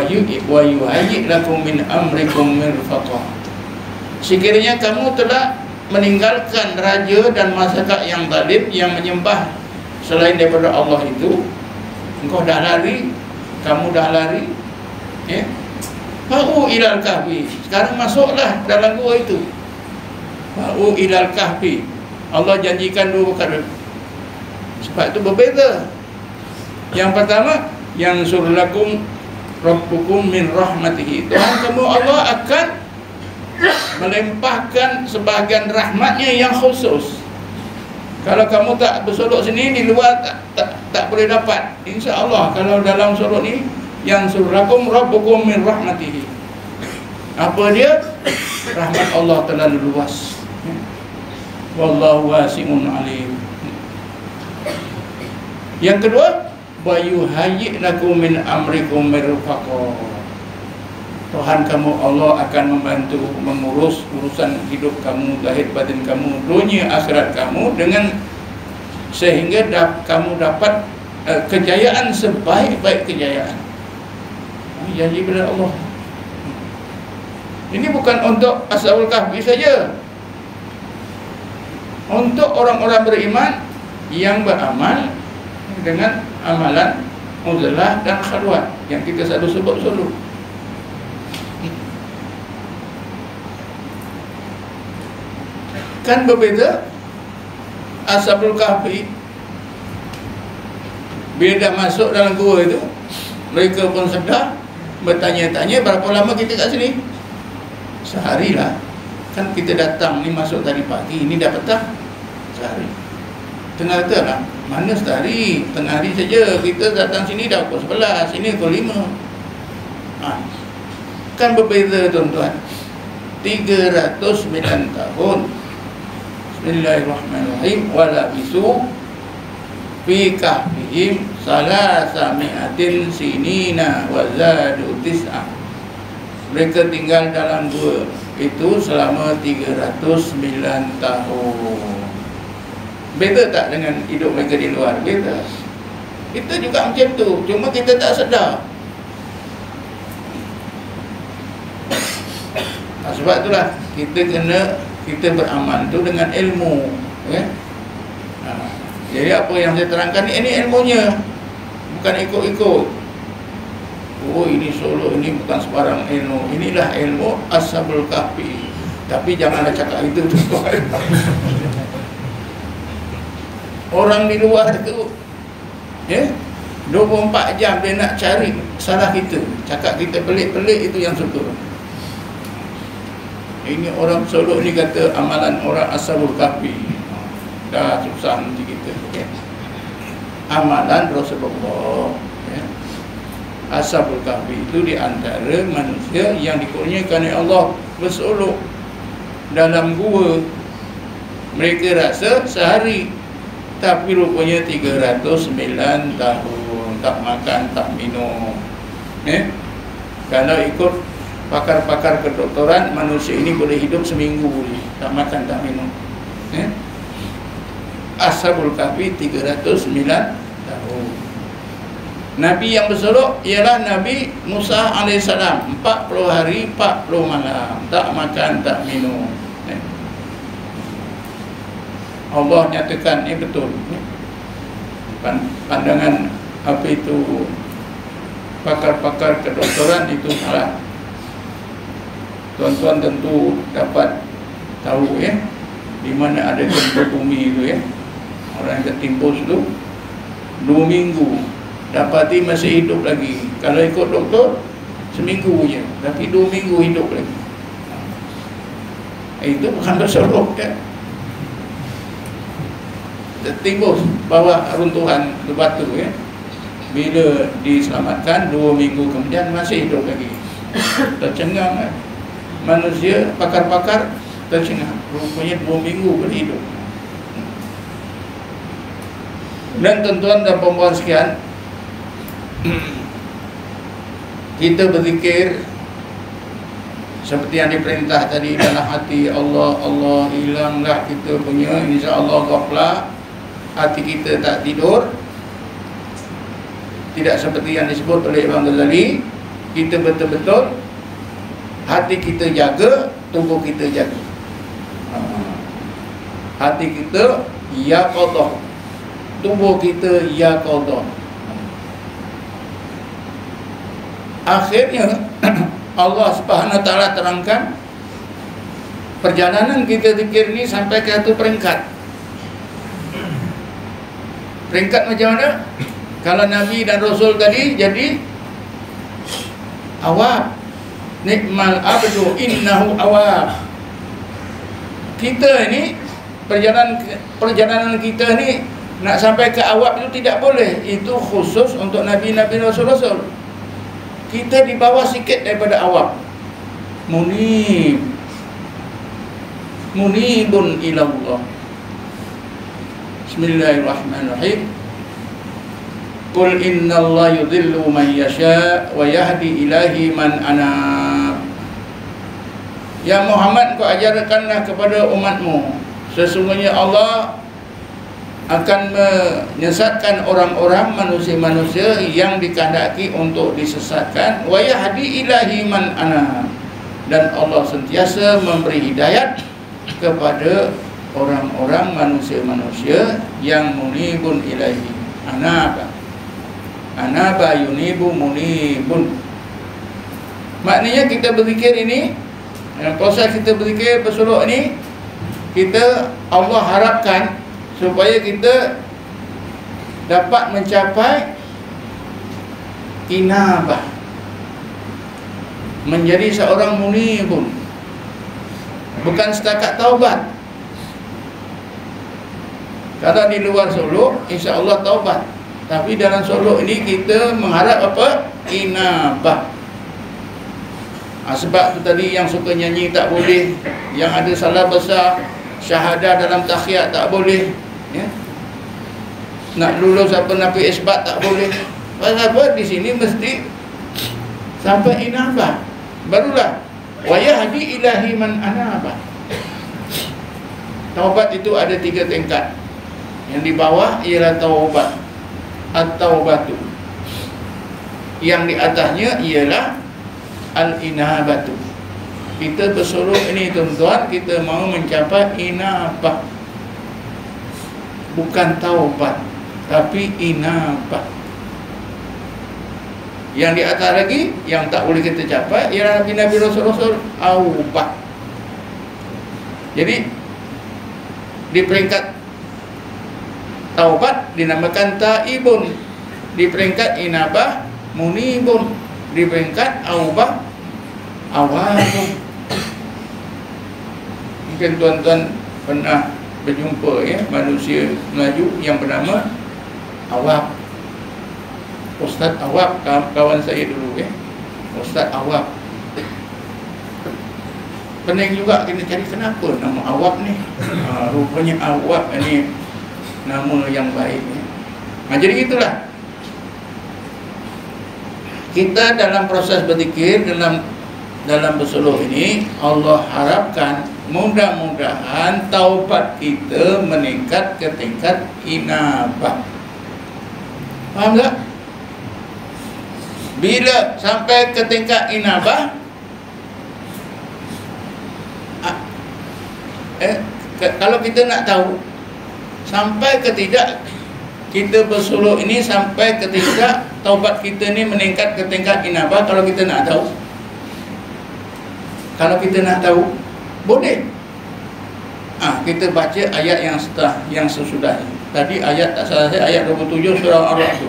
yuhayyi lakum min amrikum mirfaqa. Sekiranya kamu telah meninggalkan raja dan masyarakat yang zalim yang menyembah selain daripada Allah itu, engkau dah lari, kamu dah lari, Fa'u ilal kahfi. Sekarang masuklah dalam gua itu. Fa'u ilal kahfi. Allah janjikan 2 perkara. Sebab itu berbeza. Yang pertama, yang surlakum rabbukum min rahmatihi. Tuhan kamu Allah akan melimpahkan sebahagian rahmatnya yang khusus. Kalau kamu tak bersolok sini, di luar tak boleh dapat. Insya Allah kalau dalam solok ni, yang surlakum rabbukum min rahmatihi. Apa dia? Rahmat Allah terlalu luas. Wallahu wasi'un alim. Yang kedua, wa yuhayyi lakum min amrikum mirfaqah. Tuhan kamu Allah akan membantu mengurus urusan hidup kamu, zahir batin kamu, dunia akhirat kamu, dengan sehingga kamu dapat kejayaan sebaik-baik kejayaan. Janji kepada Allah. Ini bukan untuk Ashabul Kahfi saja, untuk orang-orang beriman yang beramal dengan amalan uzlah dan khalwat yang kita selalu sebut dulu. Kan berbeza. Ashabul Kahfi bila dah masuk dalam gua itu, mereka pun sedar, bertanya-tanya, berapa lama kita kat sini? Sehari lah. Kan kita datang ni masuk tadi pagi, ini dah petang. Sehari. Tengah kata lah, mana sehari? Tengah hari saja. Kita datang sini dah pukul 11, sini pukul 5. Kan berbeza tuan-tuan. 309 tahun. Bismillahirrahmanirrahim. Walabisu fi kahfihim salasami'atin sinina wa zadu tis'ah. Mereka tinggal dalam gua itu selama 309 tahun. Beza tak dengan hidup mereka di luar? Beza. Kita juga macam tu, cuma kita tak sedar. Sebab itulah kita beramal tu dengan ilmu, ya? Jadi apa yang saya terangkan ini ilmunya, bukan ikut-ikut. Oh ini solo, ini bukan sebarang ilmu. Inilah ilmu Ashabul Kahfi. Tapi janganlah cakap itu tuan. Orang di luar itu, ya, 24 jam dia nak cari salah kita, cakap kita pelik-pelik, itu yang syukur. Ini orang Solo ni kata amalan orang Ashabul Kahfi. Dah susah nanti kita, ya. Amalan Rasulullah, ya. Ashabul Kahfi itu di antara manusia yang dikurniakan oleh Allah bersolok dalam gua. Mereka rasa sehari, tapi rupanya 309 tahun tak makan, tak minum, ya. Kalau ikut pakar-pakar kedokteran, manusia ini boleh hidup seminggu boleh, tak makan, tak minum, ya. Ashabul Kahfi 309 tahun. Nabi yang bersolok ialah Nabi Musa alaihissalam, 40 hari 40 malam tak makan, tak minum, ya. Allah nyatakan ini betul, ya. Pandangan apa itu pakar-pakar kedokteran itu salah. Tuan-tuan tentu dapat tahu, ya, di mana ada gempa bumi itu, ya. Orang yang tertimbus itu 2 minggu, dapati masih hidup lagi. Kalau ikut doktor seminggu je, tapi 2 minggu hidup lagi. Itu bukan bersolok, ya. Tertimbus bawah runtuhan batu, ya. Bila diselamatkan 2 minggu kemudian masih hidup lagi. Tercengang, ya. Manusia, pakar-pakar tercengang, rupanya 2 minggu berhidup. Dan tuan-tuan dan puan-puan sekalian, kita berzikir seperti yang diperintah tadi dalam hati, Allah, Allah, hilanglah kita punya insya-Allah ghaflah, hati kita tak tidur. Tidak seperti yang disebut oleh Imam Ghazali, kita betul-betul hati kita jaga, tubuh kita jaga. Hati kita yaqadhah, tubuh kita yaqadhah. Akhirnya Allah Subhanahu wa taala terangkan perjalanan kita zikir ni sampai ke satu peringkat. Peringkat macam mana? Kalau Nabi dan Rasul tadi jadi awab. Nikmal abdu innahu awab. Kita ni perjalanan kita ni nak sampai ke awab itu tidak boleh. Itu khusus untuk Nabi-Nabi Rasul-Rasul. Kita di bawah sikit daripada awab. Munibun ilallah. Bismillahirrahmanirrahim. Qul innallaha yudhillu man yasha wa yahdi ilahi man anab. Ya Muhammad, kau ajarkanlah kepada umatmu, sesungguhnya Allah akan menyesatkan orang-orang manusia-manusia yang dikehendaki untuk disesatkan, wa yahdi ilahi man anab, dan Allah sentiasa memberi hidayat kepada orang-orang manusia-manusia yang munibun ilahi. Anaba yunibu munibun. Maknanya kita berzikir ini, proses kita berzikir bersuluk ini, kita Allah harapkan supaya kita dapat mencapai inabah, menjadi seorang munibun. Bukan setakat taubat. Kalau di luar suluk, insya-Allah taubat. Tapi dalam suluk ini kita mengharap apa? Inabah. Sebab tu tadi yang suka nyanyi tak boleh, yang ada salah besar, syahadah dalam takhiyat tak boleh, ya? Nak lulus apa nafi isbat tak boleh. Pasal apa? Di sini mesti sampai inabah. Barulah wa yahdi ilahi man anabah. Taubat itu ada 3 tingkat. Yang di bawah ialah taubat atau batu. Yang di atasnya ialah al-inabatu. Kita bersuruh ini tuan-tuan, kita mau mencapai inabah. Bukan taubat, tapi inabah. Yang di atas lagi, yang tak boleh kita capai, ialah Nabi-Nabi Rasul-Rasul aubah. Jadi di peringkat taubat dinamakan taibun, di peringkat inabah munibun, di peringkat aubah awabun. Mungkin tuan-tuan pernah berjumpa, ya, manusia Melayu yang bernama Awab. Ustaz Awab, kawan saya dulu, ya, Ustaz Awab. Pening juga kita cari kenapa nama Awab ni. Rupanya Awab ni nama yang baik, ya. Jadi itulah kita dalam proses berzikir, dalam bersuluh ini, Allah harapkan mudah-mudahan taubat kita meningkat ke tingkat inabah. Faham tak? Bila sampai ke tingkat inabah, kalau kita nak tahu sampai ke tidak kita bersuluh ini, sampai ke tidak taubat kita ni meningkat ke tingkat inabah, kalau kita nak tahu, boleh. Kita baca ayat yang sesudah ini. Tadi ayat tak salah saya, ayat 27 surah Ar-Ra'd.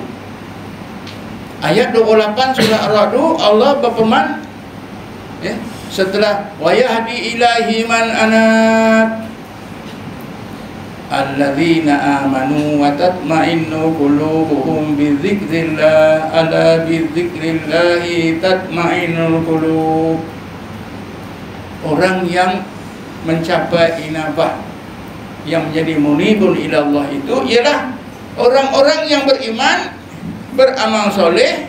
Ayat 28 surah Ar-Ra'd, Allah berfirman, ya, setelah wa yahdi ilahi man anab alladzina amanu wa tatma'innu qulubuhum bidzikrillah ala bidzikrillahi tatma'innul qulub. Orang yang mencapai inabah, yang menjadi munibun ilallah itu ialah orang-orang yang beriman, beramal soleh,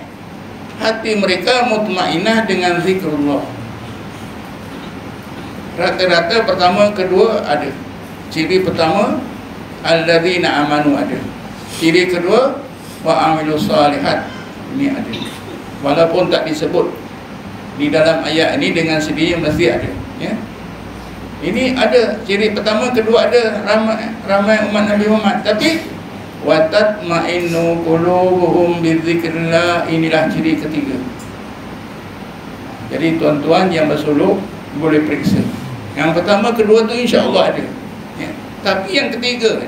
hati mereka mutmainah dengan zikrullah. Rata-rata pertama, kedua ada. Ciri pertama alladzina amanu ada. Ciri kedua wa amilus salihat, ini ada. Walaupun tak disebut di dalam ayat ini dengan sendirinya mesti ada, ya. Ini ada ciri pertama, kedua ada, ramai umat Nabi Muhammad. Tapi wa tatma'innu qulubuhum bidzikrillah, inilah ciri ketiga. Jadi tuan-tuan yang bersuluk boleh periksa. Yang pertama, kedua tu insya-Allah ada, ya. Tapi yang ketiga,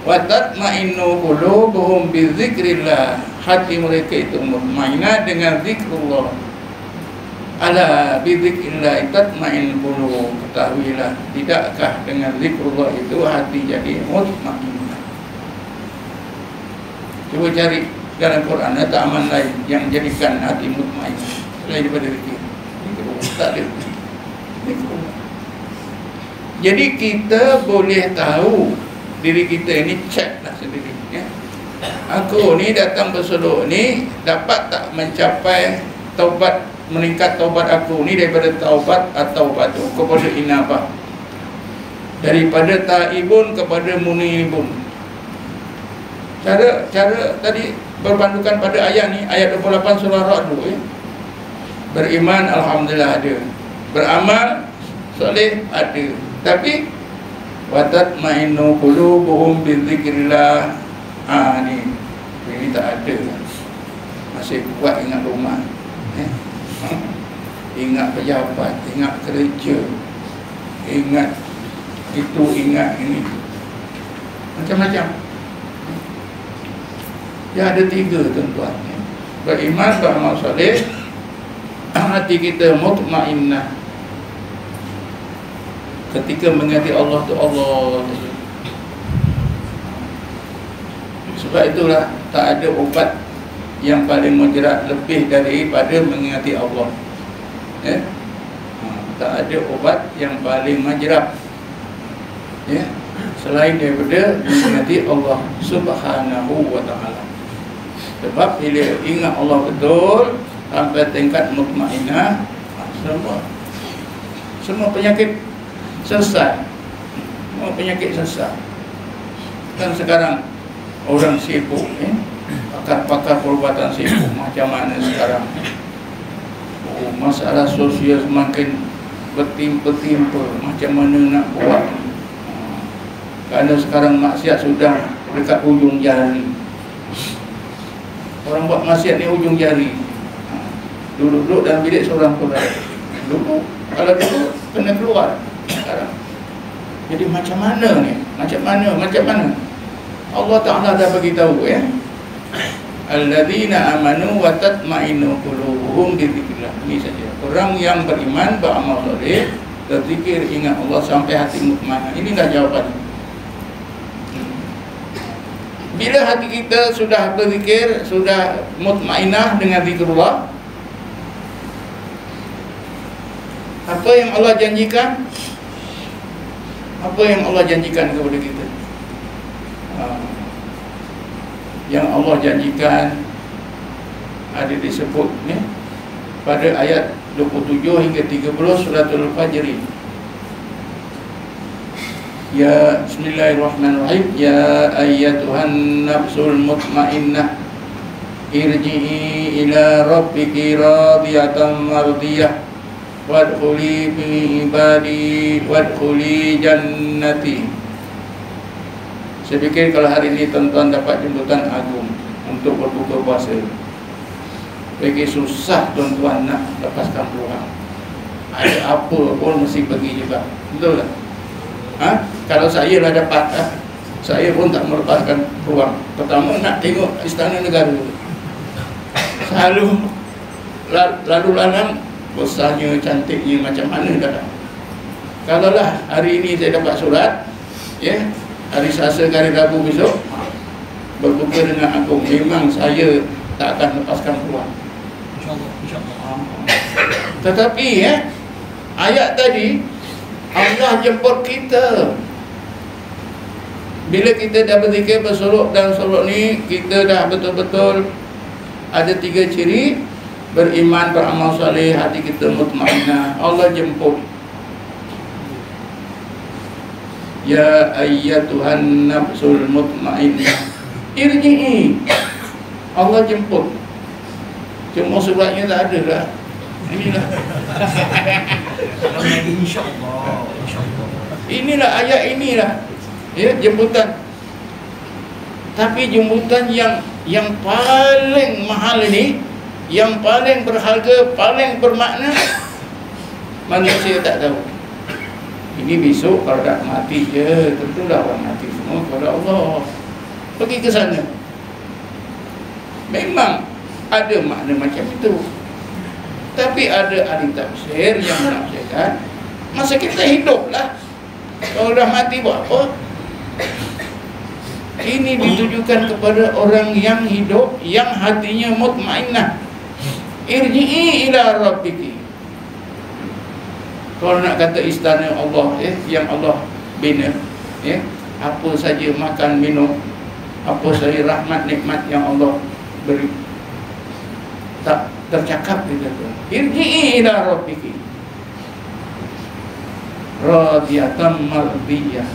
Wa tatma'innu qulubuhum bi dzikrillah. Hati mereka itu mutmainnah dengan zikrullah. Ala bi dzikrillah tatma'innul qulub. Ketahuilah, tidakkah dengan zikrullah itu hati jadi mutmainnah. Coba cari dalam Quran ada amal lain yang jadikan hati mutmainnah selain daripada zikir. Tak ada. Jadi kita boleh tahu diri kita ini, cek lah sendiri ya. Aku ni datang bersolok ni dapat tak mencapai taubat, meningkat taubat aku ni daripada taubat atau batu kepada inabah, daripada taibun kepada munibun. Cara tadi berpandukan pada ayat ni, ayat 28 surah Ra'd ya. Beriman alhamdulillah ada, beramal soleh ada, tapi wa tatma'innu qulubuhum bi dzikrillah. Ini tak ada. Masih kuat ingat rumah, ingat pejabat, ingat kerja, ingat itu, ingat ini, macam-macam. Ya, ada 3 tuan-tuan ya. Beriman, beramal soleh, hati kita mutmainnah. Ketika mengingati Allah tu Allah. Sebab itulah tak ada obat yang paling mujarab lebih daripada mengingati Allah ya? Tak ada obat yang paling mujarab ya, selain daripada mengingati Allah Subhanahu wa ta'ala. Sebab bila ingat Allah betul sampai tingkat mutmainnah, semua penyakit selesai. Semua penyakit selesai. Kan sekarang orang sibuk pakar-pakar perubatan sibuk macam mana sekarang. Masalah sosial semakin bertimpa-timpa, macam mana nak buat. Kerana sekarang maksiat sudah dekat ujung jari. Orang buat maksiat ni ujung jari. Duduk-duduk dalam bilik seorang-seorang. Dulu, kalau dulu kena keluar. Sekarang jadi macam mana ni? Macam mana? Allah Ta'ala dah bagi tahu ya. Alladzina amanu wa tatma'innu qulubuhum bi dzikrillah. Ini saja. Orang yang beriman, beramal soleh, berzikir, ingat Allah sampai hati mutmainnah. Inilah jawapannya. Bila hati kita sudah berzikir, sudah mutmainnah dengan zikrullah, apa yang Allah janjikan? Apa yang Allah janjikan kepada kita? Yang Allah janjikan ada disebut ni pada ayat 27 hingga 30 suratul Fajr. Ya bismillahirrahmanirrahim. Ya ayyatuhan nafsul mutmainnah irji'i ila rabbiki radiyatan mardiyah wadkhuli fi ibadi wadkhuli jannati. Saya fikir kalau hari ini tuan-tuan dapat jemputan agung untuk berbuka puasa, bagi susah tuan-tuan nak lepaskan peluang. Ada apa pun mesti pergi juga. Betul tak? Kalau saya lah dapat, saya pun tak melepaskan peluang. Pertama nak tengok Istana Negara. Selalu lalu lalang besarnya, cantiknya macam mana dah. Kalau lah hari ini saya dapat surat ya, hari Selasa, hari Rabu besok berbuka dengan agung, memang saya tak akan lepaskan peluang, InsyaAllah. Tetapi ya, ayat tadi Allah jemput kita. Bila kita dah berzikir, bersolok dan solok ni, kita dah betul-betul ada 3 ciri: beriman, beramal soleh, hati kita mutmainnah. Allah jemput. Ya ayyatuhan nafsul mutmainnah irji'i. Allah jemput. Cuma suratnya tak ada lah. Inilah InsyaAllah. inilah ayat inilah ya, jemputan. Tapi jemputan yang paling mahal ini, yang paling berharga, paling bermakna, manusia tak tahu. Ini besok kalau dah mati je, tentulah orang mati semua kepada Allah. Pergi ke sana. Memang ada makna macam itu. Tapi ada ahli tafsir yang menafsirkan, masa kita hidup lah, kalau dah mati buat apa? Ini ditujukan kepada orang yang hidup, yang hatinya mutmainnah. Irji'i ila rabbiki. Kalau nak kata istana Allah, yang Allah bina, apa saja makan minum, apa saja rahmat nikmat yang Allah beri, tak tercakap kita tu. Irji'i ila rabbiki radiyatan mardiyah.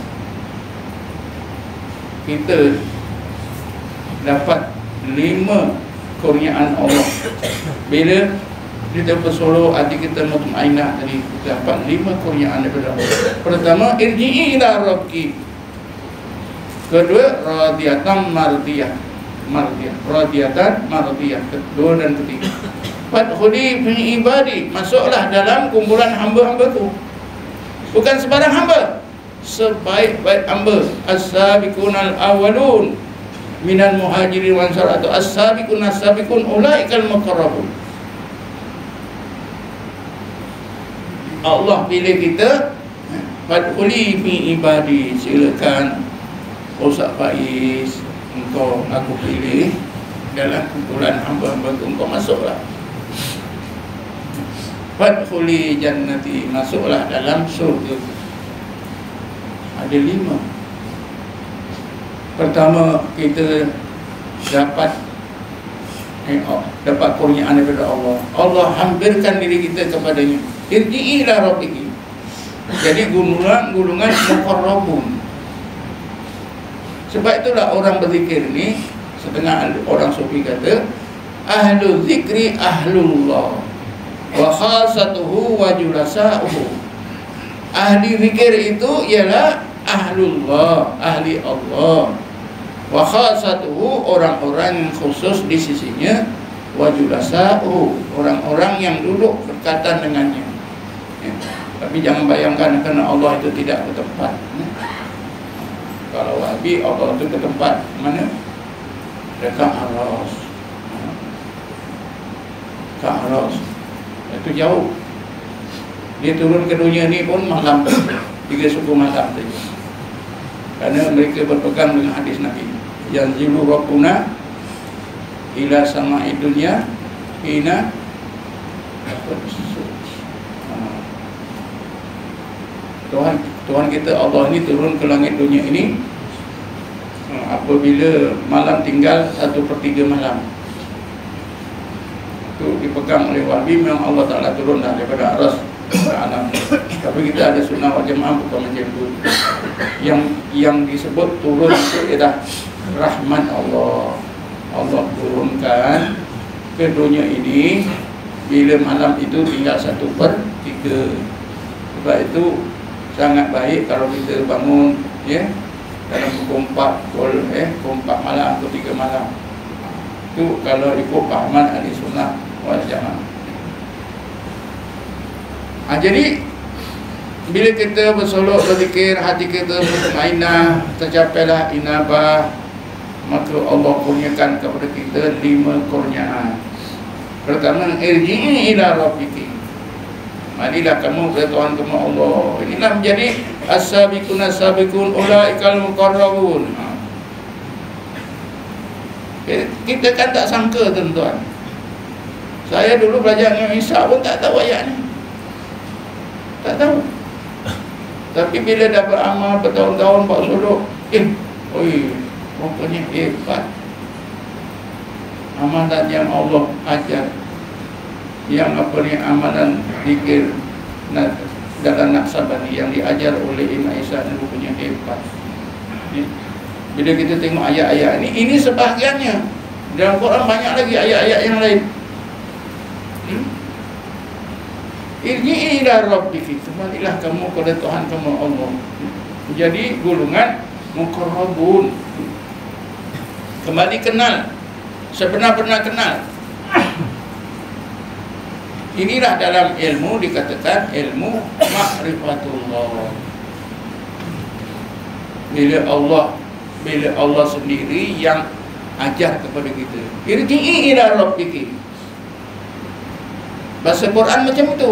Kita dapat 5 kurniaan Allah. Bila kita bersolo hati kita mutmainnah tadi, kita dapat 5 kurniaan daripada Allah. Pertama, irji'i ila rabbiki. Kedua, radiyatan mardiyah. Radiyatan mardiyah. Kedua dan ketiga, fadkhuli fi ibadi, masuklah dalam kumpulan hamba-hamba tu. Bukan sebarang hamba, sebaik-baik hamba. As-sabiqunal awwalun minal muhajirin wal ansar, atau as-sabiqun ulaikal muqarrabun. Allah pilih kita, fadkhuli fi ibadi, silakan Ustaz Faiz, engkau aku pilih dalam kumpulan hamba-hamba tu, engkau masuklah. Fadkhuli jannati, masuklah dalam surga. Ada 5. Pertama, kita dapat kurniaan daripada Allah. Allah hampirkan diri kita kepadanya. Irji'i ila rabbiki. Jadi golongan muqarrabun. Sebab itulah orang berzikir ni, setengah orang sufi kata, ahlu zikri ahlullah wa khasatuhu wa julasa'uhu. Ahli zikir itu ialah ahlullah, ahli Allah, wa khasatuhu, orang-orang yang khusus di sisinya, wa julasa'uhu, orang-orang yang duduk berkaitan dengannya. Tapi jangan bayangkan kerana Allah itu tidak ke tempat. Kalau Wahabi, Allah itu ke tempat mana? Dekat Aras. Dekat Aras. Itu jauh. Dia turun ke dunia ni pun malam, 3 suku malam saja. Kerana mereka berpegang dengan hadis Nabi, yanzilu rabbuna ila sama'i dunya hina Tuhan kita Allah ni turun ke langit dunia ini apabila malam tinggal 1/3 malam. Itu dipegang oleh Wahabi, memang Allah Ta'ala turun daripada aras ke alam. Tapi kita ada sunnah wal jamaah bukan macam itu. Yang disebut turun itu ialah rahmat Allah. Allah turunkan ke dunia ini bila malam itu tinggal 1/3. Sebab itu sangat baik kalau kita bangun dalam pukul 4 malam atau 3 malam. Itu kalau ikut pahaman ahli sunnah wal jamaah. Jadi bila kita bersolok, berzikir, hati kita mutmainnah, tercapailah inabah, maka Allah kurniakan kepada kita 5 kurniaan. Pertama, irji'i ila rabbiki, marilah kamu ke Tuhan kamu Allah. Inilah menjadi as-sabiqun ulaikal muqarrabun. Kita kan tak sangka tuan-tuan. Saya dulu belajar dengan Isa pun tak tahu ayat ni. Tak tahu. Tapi bila dah beramal bertahun-tahun buat suluk, rupanya hebat amalan yang Allah ajar. Yang amalan zikir dalam Naqsabani yang diajar oleh Imam Isa dan rupanya hebat. Bila kita tengok ayat-ayat ini sebahagiannya. Dalam Quran banyak lagi ayat-ayat yang lain. Irji'i ila rabbiki, kembalilah kamu kepada Tuhan kamu Allah. Jadi golongan muqarrabun. Kembali kenal, sebenar-benar kenal. Inilah dalam ilmu dikatakan ilmu ma'rifatullah. Bila Allah sendiri yang ajar kepada kita, irji'i ila rabbiki. Bahasa Quran macam itu,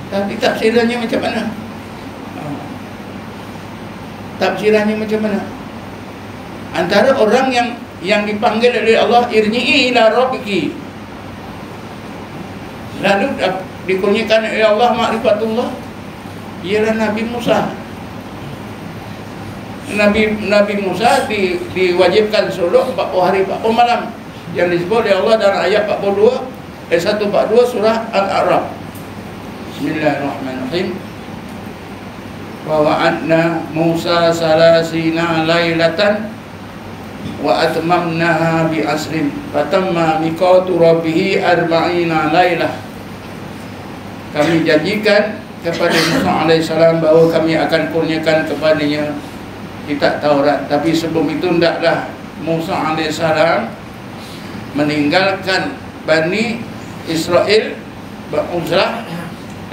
tapi tafsirannya macam mana? Tafsirannya macam mana? Antara orang yang dipanggil oleh Allah, irji'i ila rabbiki, lalu dikurniakan oleh Allah ma'rifatullah, ialah Nabi Musa. Nabi Musa diwajibkan suluk 40 hari 40 malam yang disebut oleh Allah dalam ayat 142 surah Al-A'raf. Bismillahirrahmanirrahim. Wa wa'adna Musa salasina lailatan wa atmamnaha bi asrin fatamma miqatu rabbih arba'ina lailah. Kami janjikan kepada Musa alaihissalam bahawa kami akan kurniakan kepadanya kitab Taurat. Tapi sebelum itu hendaklah Musa alaihissalam meninggalkan Bani Israel beruzlah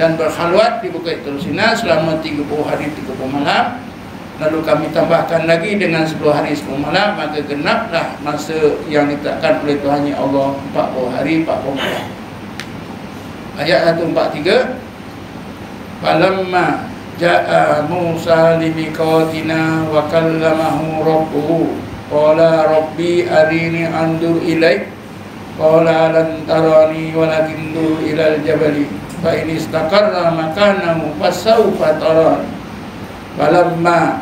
dan berkhalwat di Bukit Tur Sina selama 30 hari 30 malam. Lalu kami tambahkan lagi dengan 10 hari 10 malam, maka genaplah masa yang ditetapkan oleh Tuhan Allah 40 hari 40 malam. Ayat 143, falamma ja'a Musa limiqatina wa kallamahu rabbuhu qala rabbi arini andur ilaik qala lan tarani walakin dur ilal jabali fa in istaqarra makanahu fasawfa tarani falamma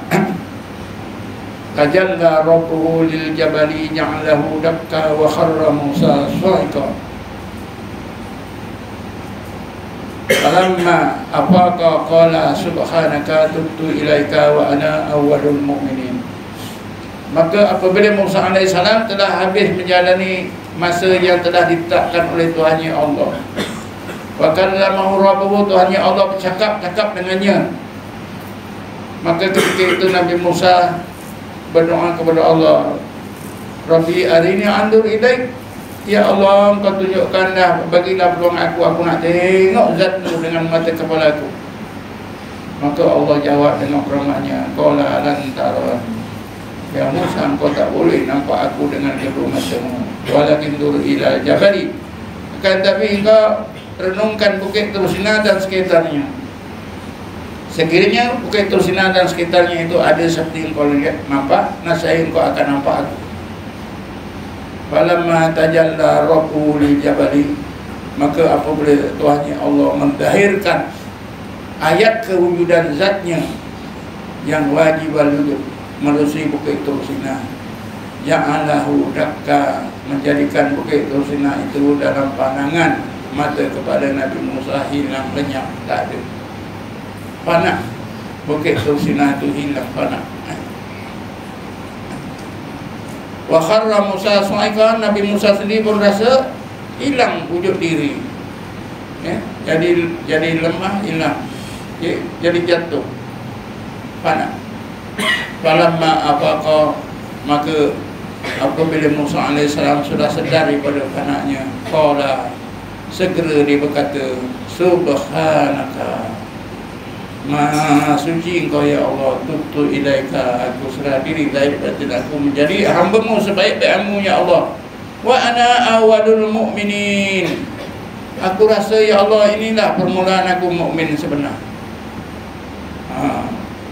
tajalla rabbuhu lil jabali ja'alahu dakka wa kharra Musa sa'iqa falamma afaqa qala subhanaka tubtu ilaika wa ana awwalul mu'minin. Maka apabila Musa alaihissalam telah habis menjalani masa yang telah ditetapkan oleh Tuhannya Allah, wa kallamahu rabbuhu, Tuhannya Allah bercakap dengannya, maka ketika itu Nabi Musa berdoa kepada Allah, Rabbi arini andur ilaik, ya Allah, Engkau tunjukkanlah, bagilah peluang aku nak tengok zat-Mu dengan mata kepala aku. Maka Allah jawab dengan firman-Nya, qala lan tarani, ya Musa, engkau tak boleh nampak aku dengan kedua matamu, walakin dur ila jabali, akan tapi engkau renungkan Bukit Tur Sina dan sekitarnya. Sekiranya Bukit Tur Sina dan sekitarnya itu ada seperti engkau lihat, nampak, nasai engkau akan nampak aku. Falamma tajalla rabbuhu lil jabali, maka apabila Tuhannya Allah mendahirkan ayat kewujudan zatnya yang wajib wujud melalui Bukit Tur Sina, ja'alahu dakka, menjadikan Bukit Tur Sina itu dalam pandangan mata kepada Nabi Musa hilang lenyap, tak ada, panak. Bukit Tur Sina itu hilang, panak. Wa kharra Musa sa'iqan, Nabi Musa sendiri pun rasa hilang wujud diri, jadi lemah, hilang, jadi jatuh, panak. Falamma afaqa, maka apabila Musa alaihissalam sudah sedar daripada panaknya, qala, segera dia berkata, subhanaka, Maha suci Engkau ya Allah, tubtu ilaika, aku serah diri daripada aku menjadi hamba-Mu sebaik-baik hamba-Mu ya Allah, wa ana awwalul mu'minin, aku rasa ya Allah inilah permulaan aku mukmin sebenar.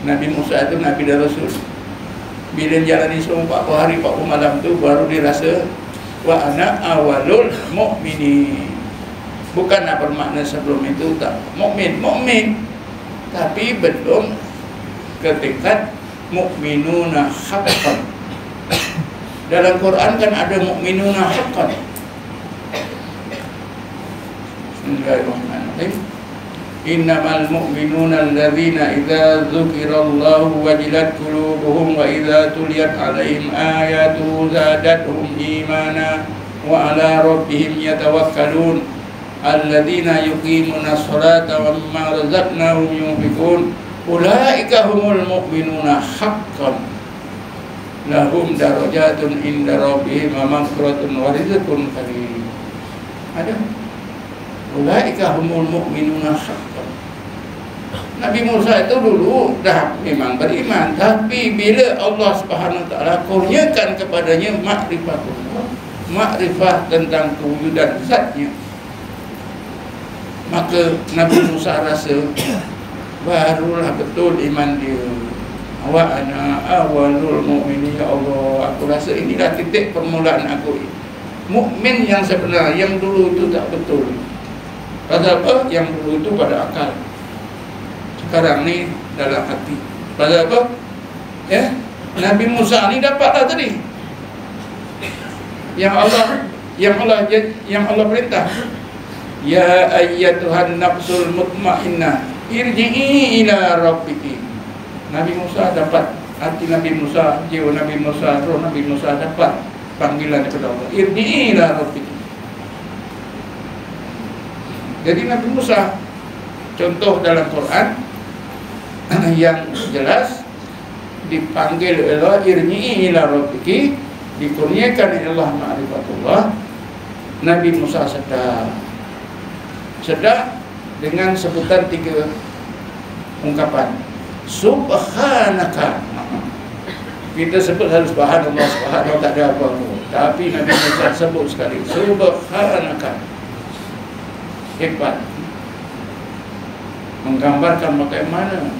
Nabi Musa itu Nabi dan Rasul. Bila jalani semua 40 hari 40 malam tu baru dirasa wa ana awwalul mu'minin. Bukanlah bermakna sebelum itu tak mukmin, tapi belum ke tingkat mukminuna haqqan. Dalam Quran kan ada mukminuna haqqan. Bismillahirrahmanirrahim. Innamal mu'minuna alladzina idza dzukirallahu wajilat qulubuhum wa idza tuliyat 'alaihim ayatuhu zadatuhum imana wa 'ala rabbihim yatawakkalun alladzina yuqimuna sholata wa mimma razaqnahum yunfiqun ulaika humul mu'minuna haqqan lahum darajatun inda rabbihim wa maghfiratun wa rizqun karim. Ada ulaika humul mu'minuna haqqan. Nabi Musa itu dulu dah memang beriman, tapi bila Allah Subhanahu Wa Taala kurniakan kepadanya makrifatullah, makrifat tentang kewujudan zatnya, maka Nabi Musa rasa barulah betul iman dia. Wa ana awalul mu'minin, ya Allah, aku rasa inilah titik permulaan aku. Mukmin yang sebenar, yang dulu itu tak betul. Pasal apa? Yang dulu itu pada akal, sekarang ni dalam hati. Pasal apa? Ya, Nabi Musa ni dapatlah tadi yang Allah perintah. Ya ayyatuhan nafsul mutmainnah irji'i ila rabbiki. Nabi Musa dapat, hati Nabi Musa, jiwa Nabi Musa, roh Nabi Musa dapat panggilan daripada Allah. Irji'i ila rabbiki. Jadi Nabi Musa, contoh dalam Quran yang jelas dipanggil Allah irji'i ila rabbiki, dikurniakan oleh Allah ma'rifatullah. Nabi Musa sedar dengan sebutan 3 ungkapan. Subhanaka. Kita sebut harus subhanallah, subhanallah, tak ada apa-apa. Tapi Nabi Musa sebut sekali subhanaka. Hebat. Menggambarkan bagaimana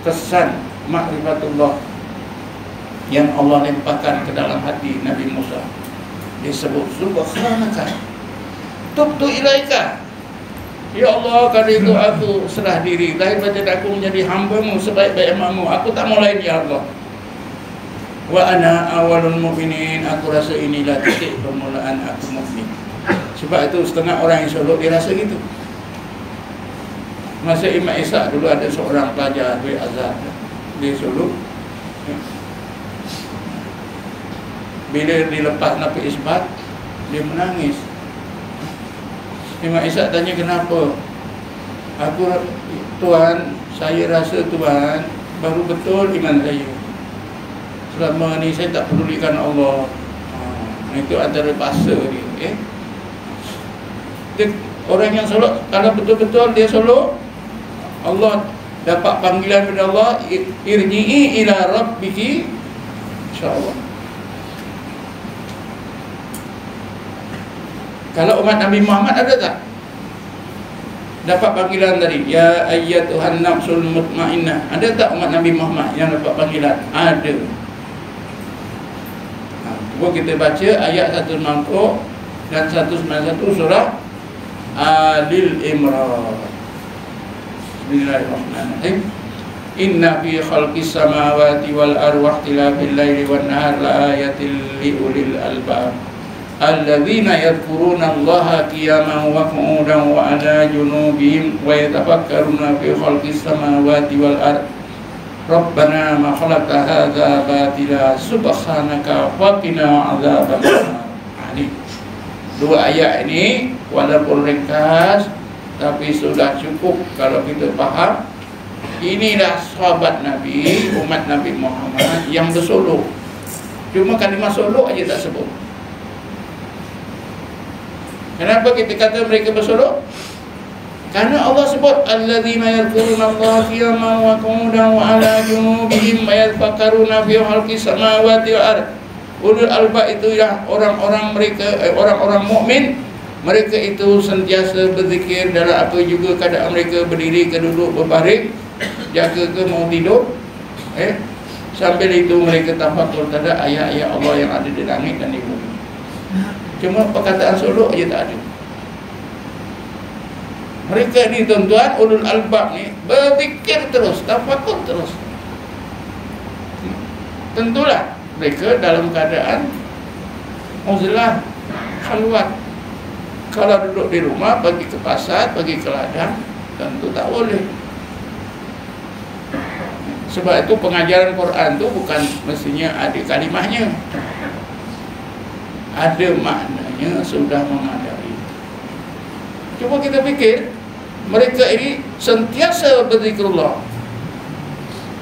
kesan ma'rifatullah yang Allah limpahkan ke dalam hati Nabi Musa. Disebut subhanaka tubtu ilaika. Ya Allah, kali itu aku serah diri, lahir batin aku menjadi hamba-Mu, sebaik-baik hamba-Mu. Aku tak mau lain, ya Allah. Wa ana awalul mu'minin, aku rasa inilah titik permulaan aku mukmin. Sebab itu setengah orang yang solok dia rasa gitu. Masa Imam Ishaq dulu ada seorang pelajar di Azhar, dia solok. Bila dilepas Nabi Isbat, dia menangis. Imam Ishaq tanya kenapa? Aku, Tuan, saya rasa Tuan baru betul iman saya. Selama ni saya tak pedulikan Allah. Itu antara bahasa dia. Orang yang solok, kalau betul-betul dia solok, Allah dapat panggilan daripada Allah, irji'i ila rabbiki, insya-Allah. Kalau umat Nabi Muhammad ada tak? Dapat panggilan tadi, ya ayyatuhan nafsul mutmainnah. Ada tak umat Nabi Muhammad yang dapat panggilan? Ada. Cuba kita baca ayat 190 dan 191 surah Al Imran. Bismillahirrahmanirrahim. Inna fi khalqis samawati wal ardi wa ikhtilafil laili wan nahar la ayatil li ulil albab alladzina yadhkuruna Allaha qiyaman wa qu'udan wa 'ala junubihim wa yatafakkaruna fi khalqis samawati wal ardi Rabbana ma khalaqta hadza batila subhanaka wa qina 'adzabannar. Dua ayat ini walaupun ringkas tapi sudah cukup kalau kita faham. Inilah sahabat Nabi, umat Nabi Muhammad yang bersolok. Cuma kalimah solok aja tak sebut. Kenapa kita kata mereka bersolok? Karena Allah sebut alladzina yadhkuruna Allaha qiyaman wa qu'udan wa 'ala junubihim wa yatafakkaruna fi khalqis samawati wal ardh. Ulul albab itu yang orang-orang mereka, orang-orang mukmin. Mereka itu sentiasa berzikir dalam apa juga keadaan mereka, berdiri ke duduk, berbaring, jaga ke mau tidur. Sambil itu mereka tafakkur terhadap ayat-ayat Allah yang ada di langit dan di bumi. Cuma perkataan solok aja tak ada. Mereka ni tuan-tuan, ulul albab ni berzikir terus, tafakkur terus. Tentulah mereka dalam keadaan uzlah, khalwat. Kalau duduk di rumah, pergi ke pasar, pergi ke ladang, tentu tak boleh. Sebab itu pengajaran Quran tu bukan mestinya ada kalimahnya, ada maknanya, sudah mengadari. Cuba kita fikir, mereka ini sentiasa berzikrullah.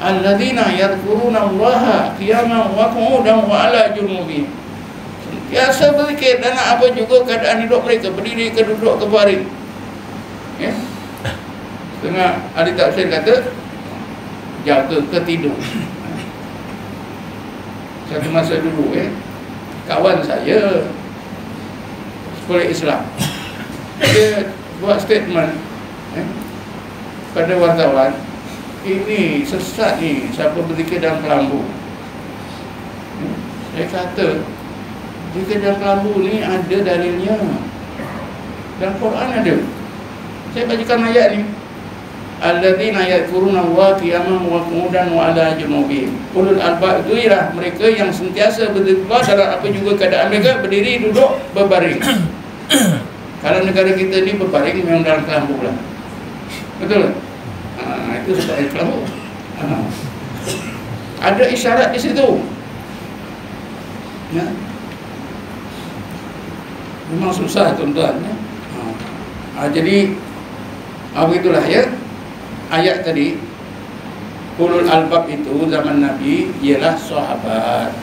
Alladzina yadhkuruna Allaha qiyaman wa qu'udan wa 'ala junubihim. Biasa berzikir dan apa juga keadaan hidup mereka, berdiri ke duduk ke baring. Ya. Tengah ahli tafsir kata jaga ke tidur. Satu masa dulu kawan saya sekolah Islam, dia buat statement pada wartawan, ini sesat ni siapa berzikir dalam kelambu. Saya kata zikir dalam kelambu ni ada dalilnya, dalam Quran ada. Saya bacakan ayat ni, alladzina yadhkuruna Allaha qiyaman wa qu'udan wa 'ala junubihim. Ulul albab itu ialah mereka yang sentiasa berzikir dalam apa juga keadaan mereka, berdiri, duduk, berbaring. Kalau negara kita ni berbaring memang dalam kelambu lah. Betul tak? Itu sebab kelambu. Ada isyarat di situ. Ya. Memang susah tuan-tuan ya. Jadi begitulah ya. Ayat tadi, ulul albab itu zaman Nabi ialah sahabat.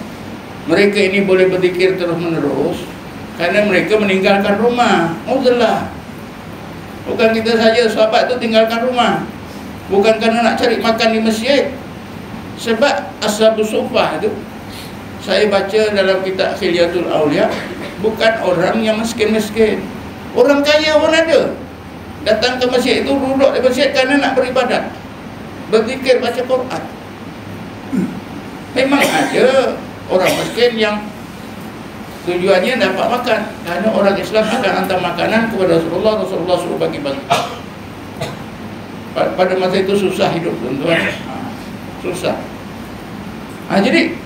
Mereka ini boleh berzikir terus menerus karena mereka meninggalkan rumah. Uzlah. Bukan kita saja sahabat itu tinggalkan rumah, bukan karena nak cari makan di masjid. Sebab Ashabus Suffah itu saya baca dalam kitab Khilyatul Awliya, bukan orang yang miskin-miskin, orang kaya pun ada datang ke masjid itu, duduk di masjid kerana nak beribadat, berzikir, baca Quran. Memang ada orang miskin yang tujuannya dapat makan, kerana orang Islam akan hantar makanan kepada Rasulullah. Rasulullah suruh bagi-bagi. Pada masa itu susah hidup tuan-tuan, susah. Jadi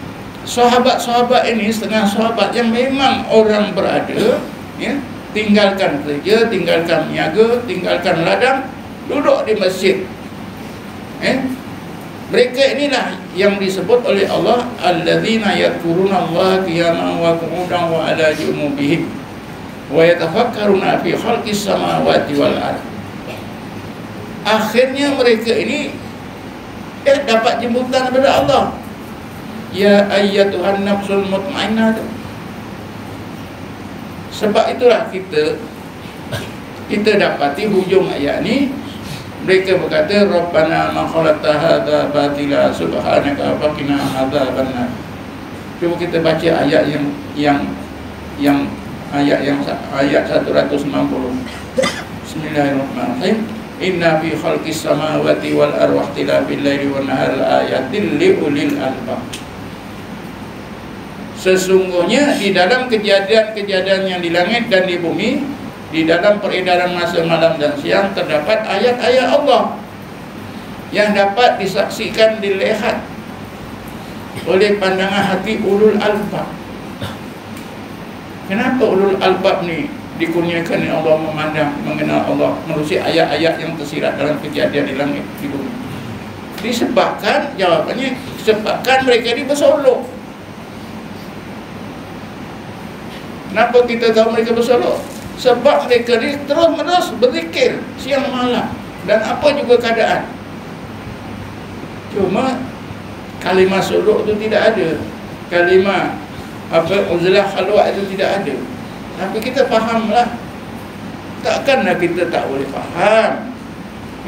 sahabat-sahabat ini setengah sahabat yang memang orang berada ya, tinggalkan kerja, tinggalkan niaga, tinggalkan ladang, duduk di masjid. Mereka inilah yang disebut oleh Allah alladzina yadhkuruna Allaha qiyaman wa qu'udan wa 'ala junubihim wa yatafakkaruna fi khalqis samawati wal ardh. Akhirnya mereka ini dapat jemputan daripada Allah. Ya ayyatuhan nafsul mutmainnah. Sebab itulah kita dapati hujung ayat ni, mereka berkata Rabbana ma khalaqta hadza batila subhanaka faqina adzabannar. Cuba kita baca ayat yang ayat 190. Bismillahirrahmanirrahim. Inna fi khalqis samawati wal ardi wa ikhtilafil laili wan nahari ayatil liulil albab. Sesungguhnya di dalam kejadian-kejadian yang di langit dan di bumi, di dalam peredaran masa malam dan siang, terdapat ayat-ayat Allah yang dapat disaksikan, dilihat oleh pandangan hati ulul albab. Kenapa ulul albab ni dikurniakan Allah memandang, mengenal Allah melalui ayat-ayat yang tersirat dalam kejadian di langit, di bumi? Disebabkan, jawabannya, disebabkan mereka ini bersolok. Kenapa kita tahu mereka bersolok? Sebab mereka ni terus-menerus berzikir siang malam dan apa juga keadaan. Cuma kalimah solok itu tidak ada, kalimah uzlah khalwat itu tidak ada. Tapi kita fahamlah. Takkanlah kita tak boleh faham.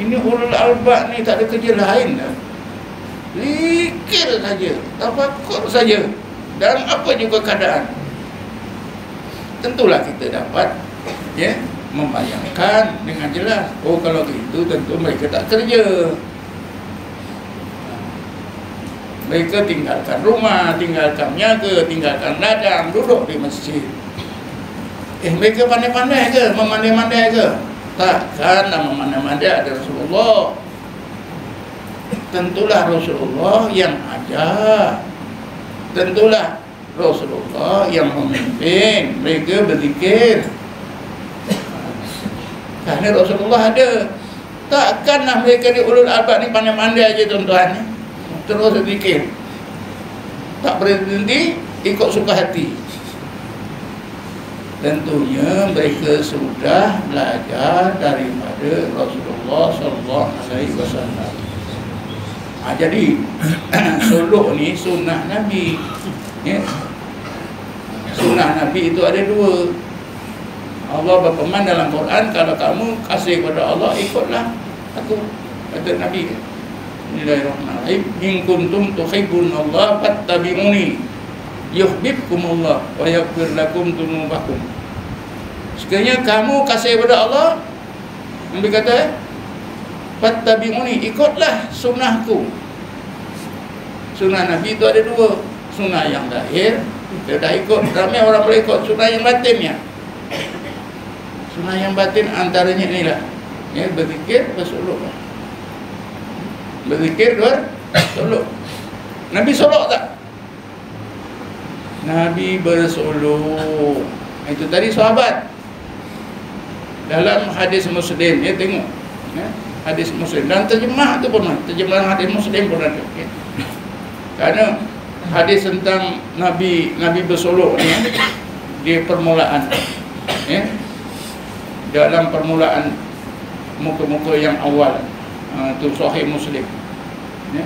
Ini ulul albab ni tak ada kerja lain dah. Zikir saja, tafakkur saja dalam apa juga keadaan. Tentulah kita dapat membayangkan dengan jelas. Oh, kalau gitu tentu mereka tak kerja. Mereka tinggalkan rumah, tinggalkan niaga, tinggalkan ladang, duduk di masjid. Mereka pandai-pandai ke? Memandai-mandai ke? Takkanlah memandai-mandai ada Rasulullah. Tentulah Rasulullah yang ajar. Tentulah Rasulullah yang memimpin mereka berzikir. Kerana Rasulullah ada. Takkanlah mereka di ulul albab ni pandai-pandai aja tuan-tuan, terus berzikir, tak berhenti ikut suka hati. Tentunya mereka sudah belajar daripada Rasulullah SAW. Jadi suluk ni sunnah Nabi. Sunnah Nabi itu ada dua. Allah berfirman dalam Quran, kalau kamu kasih kepada Allah, ikutlah aku, kata Nabi. Bismillahirrahmanirrahim. In kuntum tuhibbun Allah fattabi'uni yuhibbukumullah wa yaghfir lakum dzunubakum. Sekiranya kamu kasih kepada Allah, Nabi kata, fattabi'uni, ikutlah sunnahku. Sunnah Nabi itu ada dua, sunnah yang lahir, kita dah ikut. Ramai orang boleh ikut sunnah yang batinnya. Sunnah yang batin antaranya inilah, ya, berzikir, bersolok. Berzikir, bersolok. Nabi solok tak? Nabi bersolok. Itu tadi sahabat. Dalam hadis Muslim, ya tengok, ya, hadis Muslim. Dan terjemah tu pun, terjemahan hadis Muslim pun ada. Ya. Karena hadis tentang Nabi bersolok ni, di permulaan, ya, dalam permulaan muka-muka yang awal, itu Sahih Muslim. Ya.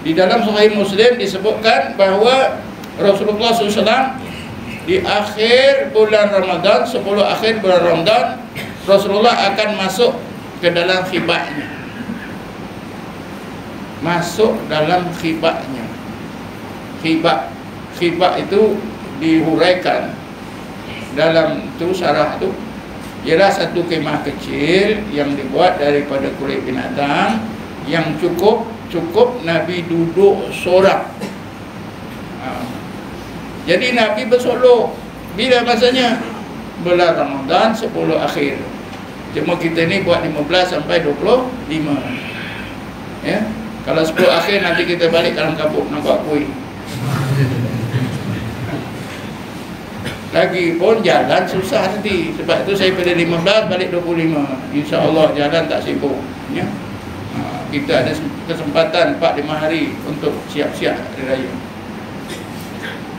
Di dalam Sahih Muslim disebutkan bahawa Rasulullah SAW di akhir bulan Ramadan, 10 akhir bulan Ramadan, Rasulullah akan masuk ke dalam khibahnya. Masuk dalam khibahnya. Khibah itu dihuraikan dalam tu syarah tu, ialah satu kemah kecil yang dibuat daripada kulit binatang yang cukup Nabi duduk seorang. Jadi Nabi bersolok bila masanya? Bulan Ramadan 10 akhir. Cuma kita ni buat 15 sampai 25. Ya. Kalau 10 akhir nanti kita balik dalam kampung nak buat kuih. Lagi pun jalan susah nanti. Sebab tu saya pada 15 balik 25. InsyaAllah jalan tak sibuk, ya. Kita ada kesempatan 4-5 hari untuk siap-siap hari raya.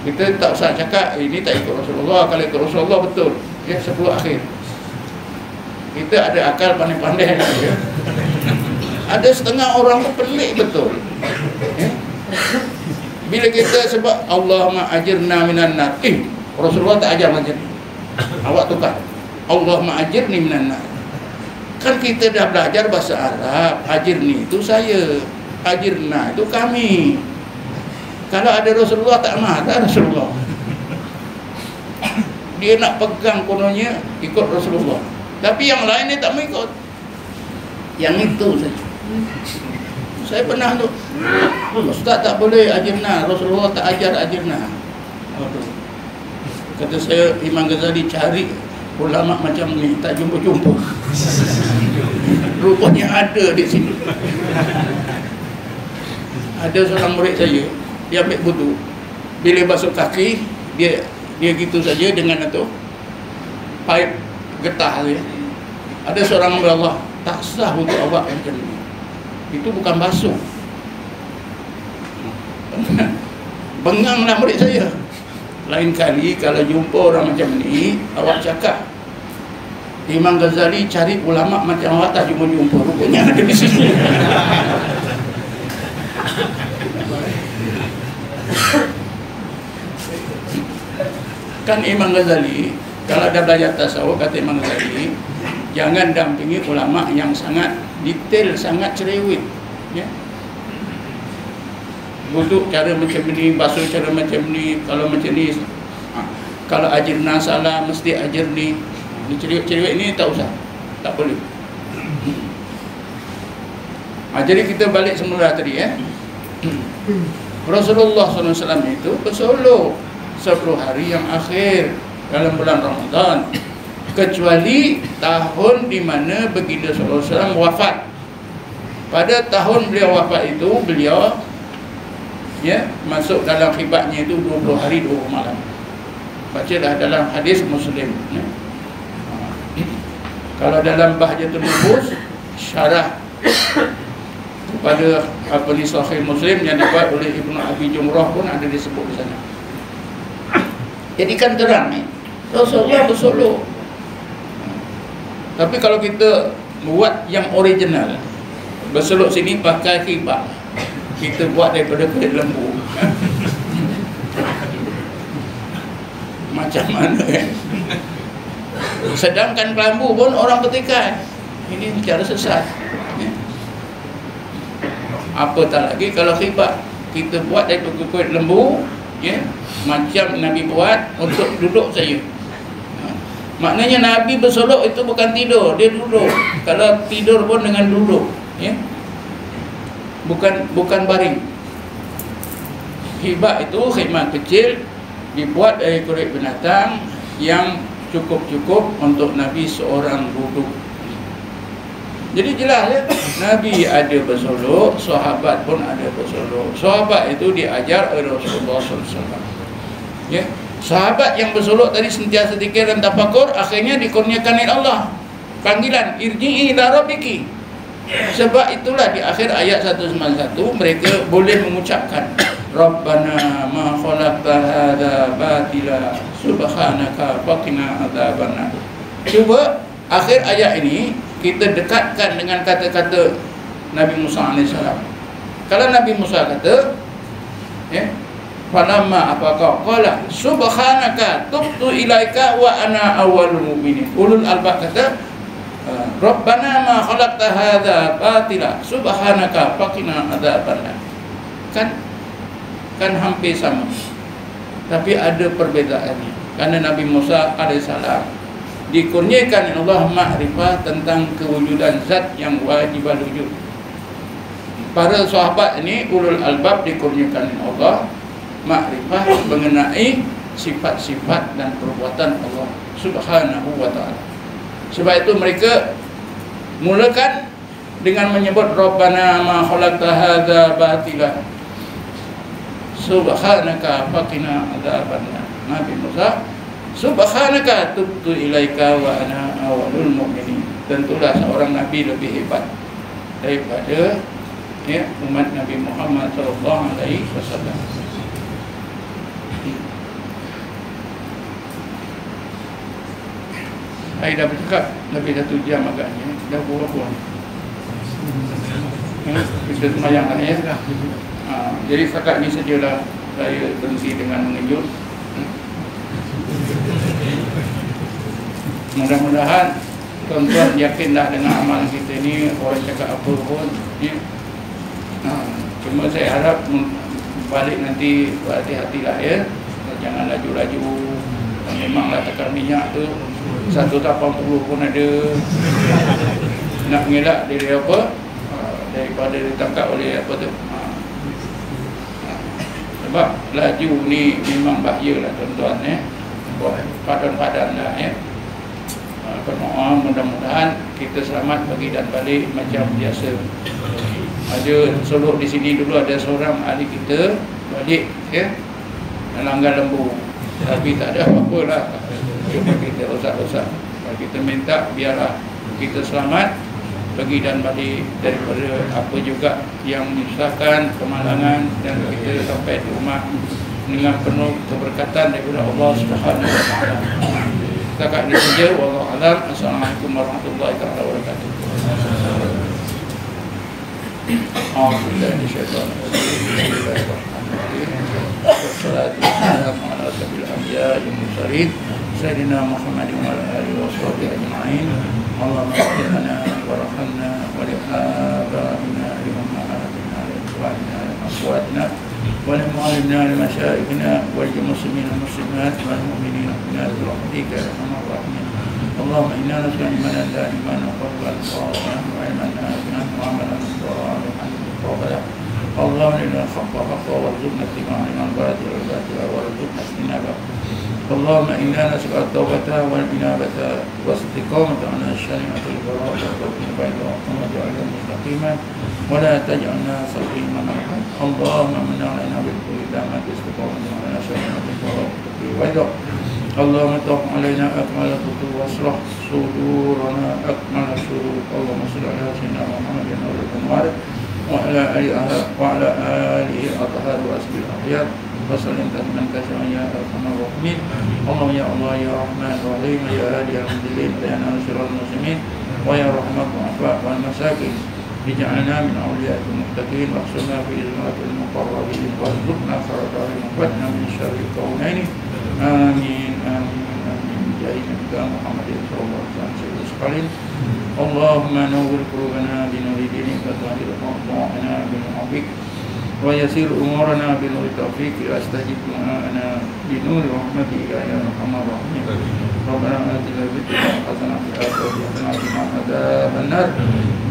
Kita tak usah cakap ini tak ikut Rasulullah. Kalau ikut Rasulullah betul, ya, 10 akhir. Kita ada akal pandai-pandai, ya. Ada setengah orang tu pelik betul, ya. Bila kita sebab Allahumma ajirna minan nar, Rasulullah tak ajar macam ni. Awak tukar, Allahumma ajirni minan nar. Kan kita dah belajar bahasa Arab. Ajirni itu saya, ajirna itu kami. Kalau ada Rasulullah tak marah Rasulullah. Dia nak pegang kononnya ikut Rasulullah. Tapi yang lain dia tak mau ikut. Yang itu saja. Saya pernah tu, Ustaz tak boleh ajirna, Rasulullah tak ajar ajirna. Kata saya, Imam Ghazali cari ulama macam ni, tak jumpa-jumpa. Rupanya ada di sini. Ada seorang murid saya, dia ambil wudu, bila basuh kaki dia gitu saja dengan itu pipe getah saja. Ada seorang hamba Allah, tak sah wudu awak macam ni, itu bukan basuh. Benganglah murid saya. Lain kali kalau jumpa orang macam ni, awak cakap, Imam Ghazali cari ulama macam awak tak jumpa-jumpa, rupanya ada di sini. Kan Imam Ghazali, kalau ada belajar tasawuf, kata Imam Ghazali, jangan dampingi ulama yang sangat detail, sangat cerewet, ya. Wuduk cara macam ni, basuh cara macam ni, kalau macam ni, kalau ajirna salah mesti ajir ni. Cerewet-cerewet ni tak usah, tak boleh. Jadi kita balik semula tadi, ya. Rasulullah SAW itu bersolok 10 hari yang akhir dalam bulan Ramadan, kecuali tahun di mana baginda SAW wafat. Pada tahun beliau wafat itu, beliau, ya, masuk dalam khibahnya itu 20 hari 20 malam. Bacalah dalam hadis Muslim, ya. Kalau dalam Bahjatul Nufus, syarah kepada apa ni Sahih Muslim yang dibuat oleh Ibnu Abi Jumrah pun ada disebut di sana. Jadi kan terang ni, Rasulullah bersolok. Tapi kalau kita buat yang original, bersolok sini pakai khibah, kita buat daripada kulit lembu. Macam mana, kan? Sedangkan kelambu pun orang petikai. Ini cara sesat, ya. Apatah lagi kalau khibat kita buat dari kulit lembu, ya, macam Nabi buat untuk duduk saja. Maknanya Nabi bersolok itu bukan tidur, dia duduk. Kalau tidur pun dengan duduk, ya. Bukan baring. Hibak itu khidmat kecil dibuat dari kulit binatang yang cukup untuk Nabi seorang duduk. Jadi jelas ya, Nabi ada bersolok, sahabat pun ada bersolok. Sahabat itu diajar oleh Rasulullah SAW. Ya, sahabat yang bersolok tadi sentiasa zikir dan tafakur, akhirnya dikurniakan oleh Allah panggilan irji'i ila rabbiki. Sebab itulah di akhir ayat 191 mereka boleh mengucapkan Rabbana ma khalaqta hadza batila subhanaka faqina adzabannar. Cuba akhir ayat ini kita dekatkan dengan kata-kata Nabi Musa AS. Kalau Nabi Musa kata, ya, falamma apakah qala subhanaka tubtu ilaika wa ana awwalul mu'minin. Ulul albab kata Rabbana ma khalaqta hadza batila subhanaka faqina adzabannar. Kan hampir sama. Tapi ada perbezaannya. Karena Nabi Musa alaihissalam dikurniakan Allah makrifah tentang kewujudan zat yang wajib wujud. Para sahabat ini ulul albab dikurniakan Allah makrifah mengenai sifat-sifat dan perbuatan Allah Subhanahu wa taala. Sebab itu mereka mulakan dengan menyebut Rabbana ma khalaqta hadza batila subhanaka faqina adzabannar. Nabi Musa, subhanaka tubtu ilaika wa ana awwalul mu'minin. Tentulah seorang nabi lebih hebat daripada, ya, umat Nabi Muhammad sallallahu alaihi wasallam. Saya dah bercakap lebih 1 jam agaknya. Dah buang-buang. Kita semayang lah, ya. Jadi setakat ini sajalah saya berhenti dengan mengejut. Mudah-mudahan tuan-tuan yakinlah dengan amalan kita ini, orang cakap apa pun, ya. Cuma saya harap balik nanti berhati-hatilah, ya. Jangan laju-laju. Memanglah tekan minyak tu 180 pun ada. Nak mengelak dari apa? Daripada ditangkap oleh apa tu? Sebab laju ni memang bahayalah tuan-tuan, ya. Buat padan-padan lah, ya. Berdoa mudah-mudahan kita selamat pergi dan balik macam biasa. Ada solok di sini dulu, ada seorang ahli kita balik, ya, langgar lembu. Tapi tak ada apa-apa lah. Cuma kita rosak-rosak. Kita minta biarlah kita selamat pergi dan balik daripada apa juga yang menyusahkan, kemalangan, dan kita sampai di rumah dengan penuh keberkatan daripada Allah Subhanahu wa taala. Setakat ini saja, wallahu a'lam. Assalamualaikum warahmatullahi wabarakatuh. Assalamualaikum warahmatullahi Sayyidina Muhammad wa ala alihi wa sahbihi ajma'in. Allahumma ighfir lana warhamna wa li abaina li ummahatina li ikhwanina li akhwatina wa li mu'allimina li masyayikhina wa li muslimina wal muslimat wal mu'minina bi rahmatika ya arhamar rahimin. Allahumma inna nas'aluka imanan da'iman wa qalban khashi'an wa ilman nafi'an wa 'amalan salihan muqabbalan. Allahumma inna al-haqqa haqqan warzuqna ittiba'ahu wal batila batila warzuqna ijtinabah. اللهم إنا نسأل التوبة والإنابة والاستقامة على الشريعة البراءة والتوبة البيضاء واجعلنا مستقيما ولا تجعلنا سقيما أبدا. اللهم من علينا بالإقامة والاستقامة على الشريعة البراءة والتوبة البيضاء. اللهم اطرح علينا أكمل الخطوط واصلح صدورنا أكمل الشرور. اللهم صل على سيدنا محمد وعلى آله الأطهار وأصحابه الأخيار وسلم تسليما كثيرا يا ارحم الراحمين. اللهم يا الله يا رحمن الرحيم يا هادي المضلين يا ناصر المسلمين ويا رحمة الضعفاء والمساكين اجعلنا من اولياء المتقين واقسمنا في زمرة المقربين وارزقنا خير وقنا من شر الكونين. امين امين امين بجاه نبينا محمد صلى الله عليه وسلم. اللهم نور قلوبنا بنور دينك إنك تهدي أوضاعنا بالعافية ويسير أمورنا بنور التوفيق واستجب دعاءنا بنور رحمتك يا أرحم الراحمين ربنا آتنا في الدنيا حسنة وفي الآخرة حسنة وقنا عذاب النار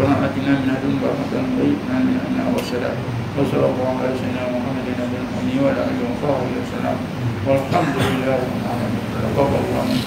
ربنا آتنا من لدنك رحمة وهب لنا والسلام وصلى الله على سيدنا محمد النبي الأمي وعلى آله وصحبه وسلم والحمد لله رب العالمين.